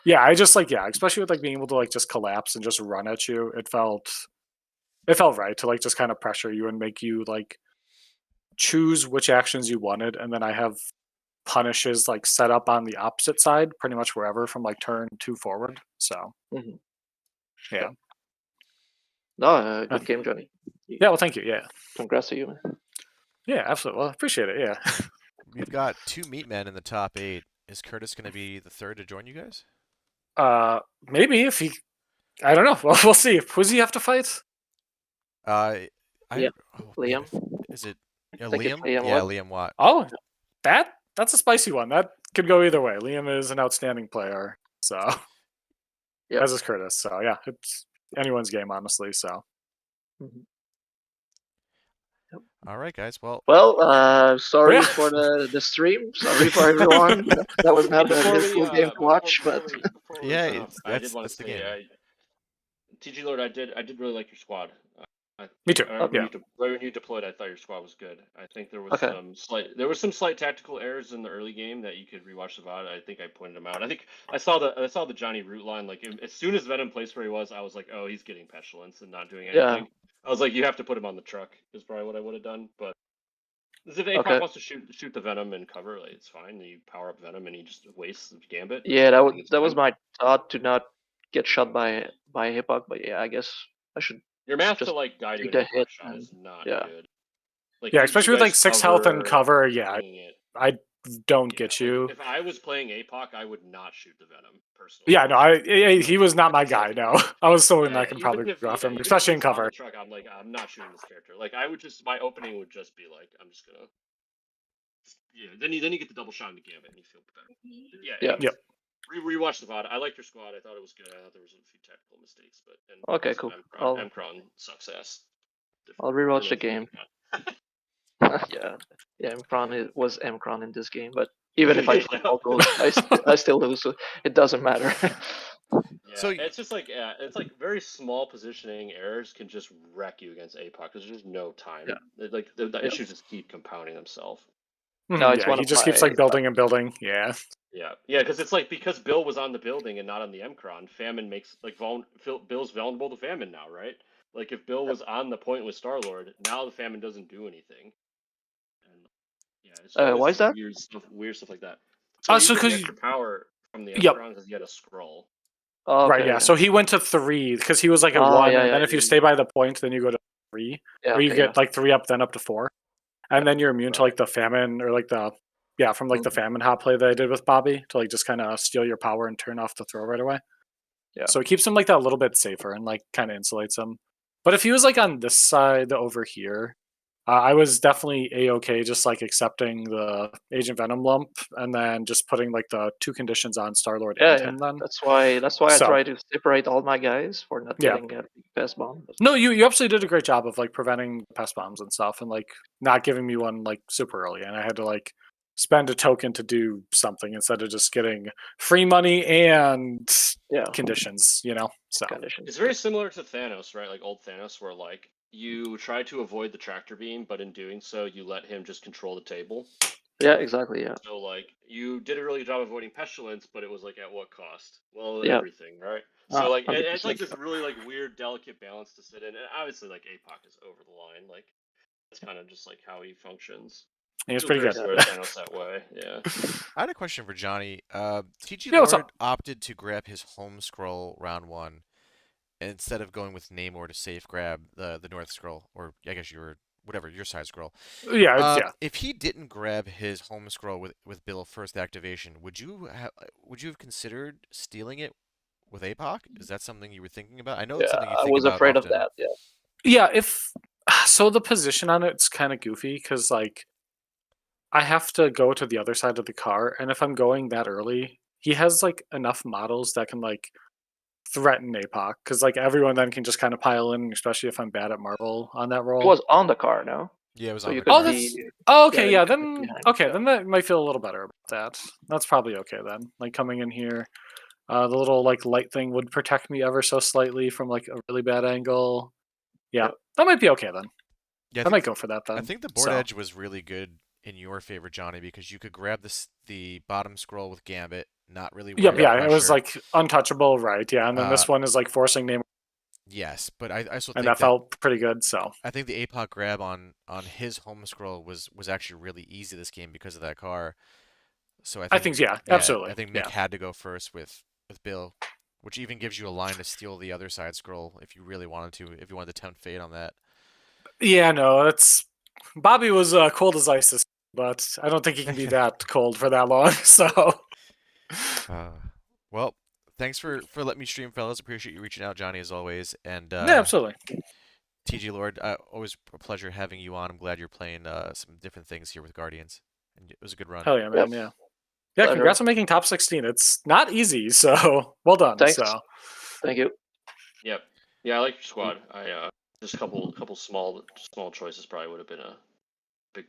Yeah, I just like especially with like being able to like just collapse and just run at you. It felt right to like just kind of pressure you and make you like choose which actions you wanted, and then I have punishes like set up on the opposite side, pretty much wherever from like turn 2 forward. So
mhm.
yeah.
No,
Uh,
good game, Johnny.
yeah, well thank you. Yeah.
Congrats to you, man.
Yeah, absolutely. Well, appreciate it. Yeah.
We've got 2 meat men in the top 8. Is Curtis going to be the third to join you guys?
Maybe if he I don't know. Well, we'll see. Who's he have to fight?
I
Yeah,
oh man,
Liam.
is it
I think it's
Liam?
Liam.
Yeah,
What?
Liam Watt.
Oh, that's a spicy one. That could go either way. Liam is an outstanding player. So
Yeah.
as is Curtis. So yeah, it's anyone's game, honestly. So
Mhm. Yep.
All right, guys. Well,
Well, sorry
yeah.
for the stream. Sorry for everyone. That was not a
Before we
difficult game to watch, but
before we
yeah,
sign off, I did want
that's
to
the
say,
game.
TGLord, I did really like your squad.
Me too.
Okay.
When you deployed, I thought your squad was good. I think there was
Okay.
some slight tactical errors in the early game that you could rewatch the VOD. I think I pointed them out. I think I saw the Johnny root line. Like as soon as Venom placed where he was, I was like, oh, he's getting petulance and not doing
Yeah.
anything. I was like, you have to put him on the truck is probably what I would have done. But if Apoc
Okay.
wants to shoot the Venom and cover, like, it's fine. You power up Venom and he just wastes the Gambit.
Yeah,
I think it's
that was
fine.
my thought to not get shot by Apoc, but yeah, I guess I should
Your math
just
to like guide you
take
into
the
a
hit
shot
and
is not
yeah.
good. Like
Yeah,
you
especially with like
guys
6 health and cover. Yeah,
winging it.
I don't
Yeah,
get
like,
you.
if I was playing Apoc, I would not shoot the Venom personally.
Yeah, no, he was not my guy. No, I was still that can probably go after him, especially in cover.
On the truck, I'm like, I'm not shooting this character. Like, I would just, my opening would just be like, I'm just gonna, yeah. Then you get the double shot in the Gambit, and you feel better. But yeah.
Yeah.
Anyways, rewatch the VOD. I liked your squad. I thought it was good. I thought there was a few technical mistakes, but
Okay, cool.
Mcron sucks ass.
I'll rewatch the game. yeah, Mcron was Mcron in this game, but even if I play all goals, I still lose. So it doesn't matter.
Yeah,
So
it's just like it's like very small positioning errors can just wreck you against Apoc because there's just no time.
Yeah.
Like the issues just keep compounding themselves.
No, it's
Yeah,
one
he
of
just keeps
my-
like building and building. Yeah.
Yeah, because it's like because Bill was on the building and not on the Mcron, Famine makes like Bill's vulnerable to Famine now, right? Like if Bill was on the point with Star-Lord, now the Famine doesn't do anything. And yeah, it's
why is that?
Weird stuff like that.
So
So
because
extra power from the
Yep.
Mcron because he had a scroll.
Oh, okay,
right, yeah. So he went to 3 because he was like at
Oh,
1,
yeah,
and then
yeah,
if you stay by the point, then you go to 3,
yeah,
or you
okay,
get like 3 up, then up to 4, and then you're immune to
Right.
like the famine or like the from like the famine hot play that I did with Bobby to like just kind of steal your power and turn off the throw right away.
Yeah.
So it keeps him like that a little bit safer and like kind of insulates him. But if he was like on this side over here, I was definitely a-okay just like accepting the Agent Venom lump and then just putting like the 2 conditions on Star-Lord and him then.
That's why I
So-
try to separate all my guys for not
Yeah.
getting a pass bomb. But
No, you absolutely did a great job of like preventing pest bombs and stuff and like not giving me one like super early. And I had to like spend a token to do something instead of just getting free money and
yeah,
conditions, you know? So
conditions.
It's very similar to Thanos, right? Like old Thanos, where like you try to avoid the tractor beam, but in doing so, you let him just control the table.
Yeah, exactly. Yeah.
So like you did a really good job avoiding pestilence, but it was like at what cost? Well,
Yeah.
everything, right? So like it's like
100%.
this really like weird, delicate balance to sit in, and obviously like Apoc is over the line. Like it's kind of just like how he functions.
he was pretty good.
Thanos that way, yeah.
I had a question for Johnny. TG
Yeah, what's
Lord
up?
opted to grab his home scroll round 1 instead of going with Namor to safe grab the North scroll, or I guess your side scroll.
Yeah.
If he didn't grab his home scroll with Bill first activation, would you have considered stealing it with Apoc? Is that something you were thinking about? I know it's something you
I
think
was
about
afraid
often.
of that. Yeah.
Yeah, if so the position on it's kind of goofy because like I have to go to the other side of the car, and if I'm going that early, he has like enough models that can like threaten Apoc because like everyone then can just kind of pile in, especially if I'm bad at Marvel on that roll.
It was on the car, no?
Yeah, it was
So
on
you
the
could
car.
that's
be.
okay.
Yeah,
Yeah,
you could be
then
behind,
okay,
yeah.
then that might feel a little better about that. That's probably okay then. Like coming in here, the little like light thing would protect me ever so slightly from like a really bad angle. Yeah,
Yep.
that might be okay then.
Yeah,
I might go for that then.
I think the board
So.
edge was really good in your favor, Johnny, because you could grab the bottom scroll with Gambit, not really worry
Yep,
about
yeah,
pressure.
it was like untouchable, right? Yeah, and then this one is like forcing name,
Yes, but I also
and
think
that felt pretty good. So
I think the Apoc grab on his home scroll was actually really easy this game because of that car. So
I think yeah, absolutely.
I think Mick had to go first with Bill, which even gives you a line to steal the other side scroll if you really wanted to, if you wanted to tempt fate on that.
Yeah, no, it's Bobby was cold as ice, but I don't think he can be that cold for that long. So
Well, thanks for letting me stream, fellas. Appreciate you reaching out, Johnny, as always. And
yeah, absolutely.
TGLord, always a pleasure having you on. I'm glad you're playing some different things here with Guardians. And it was a good run.
Hell yeah, man.
Yep.
Yeah. Yeah,
Pleasure.
congrats on making top 16. It's not easy, so well done.
Thanks.
So
Thank you.
Yep. Yeah, I like your squad. I just a couple small choices probably would have been a big.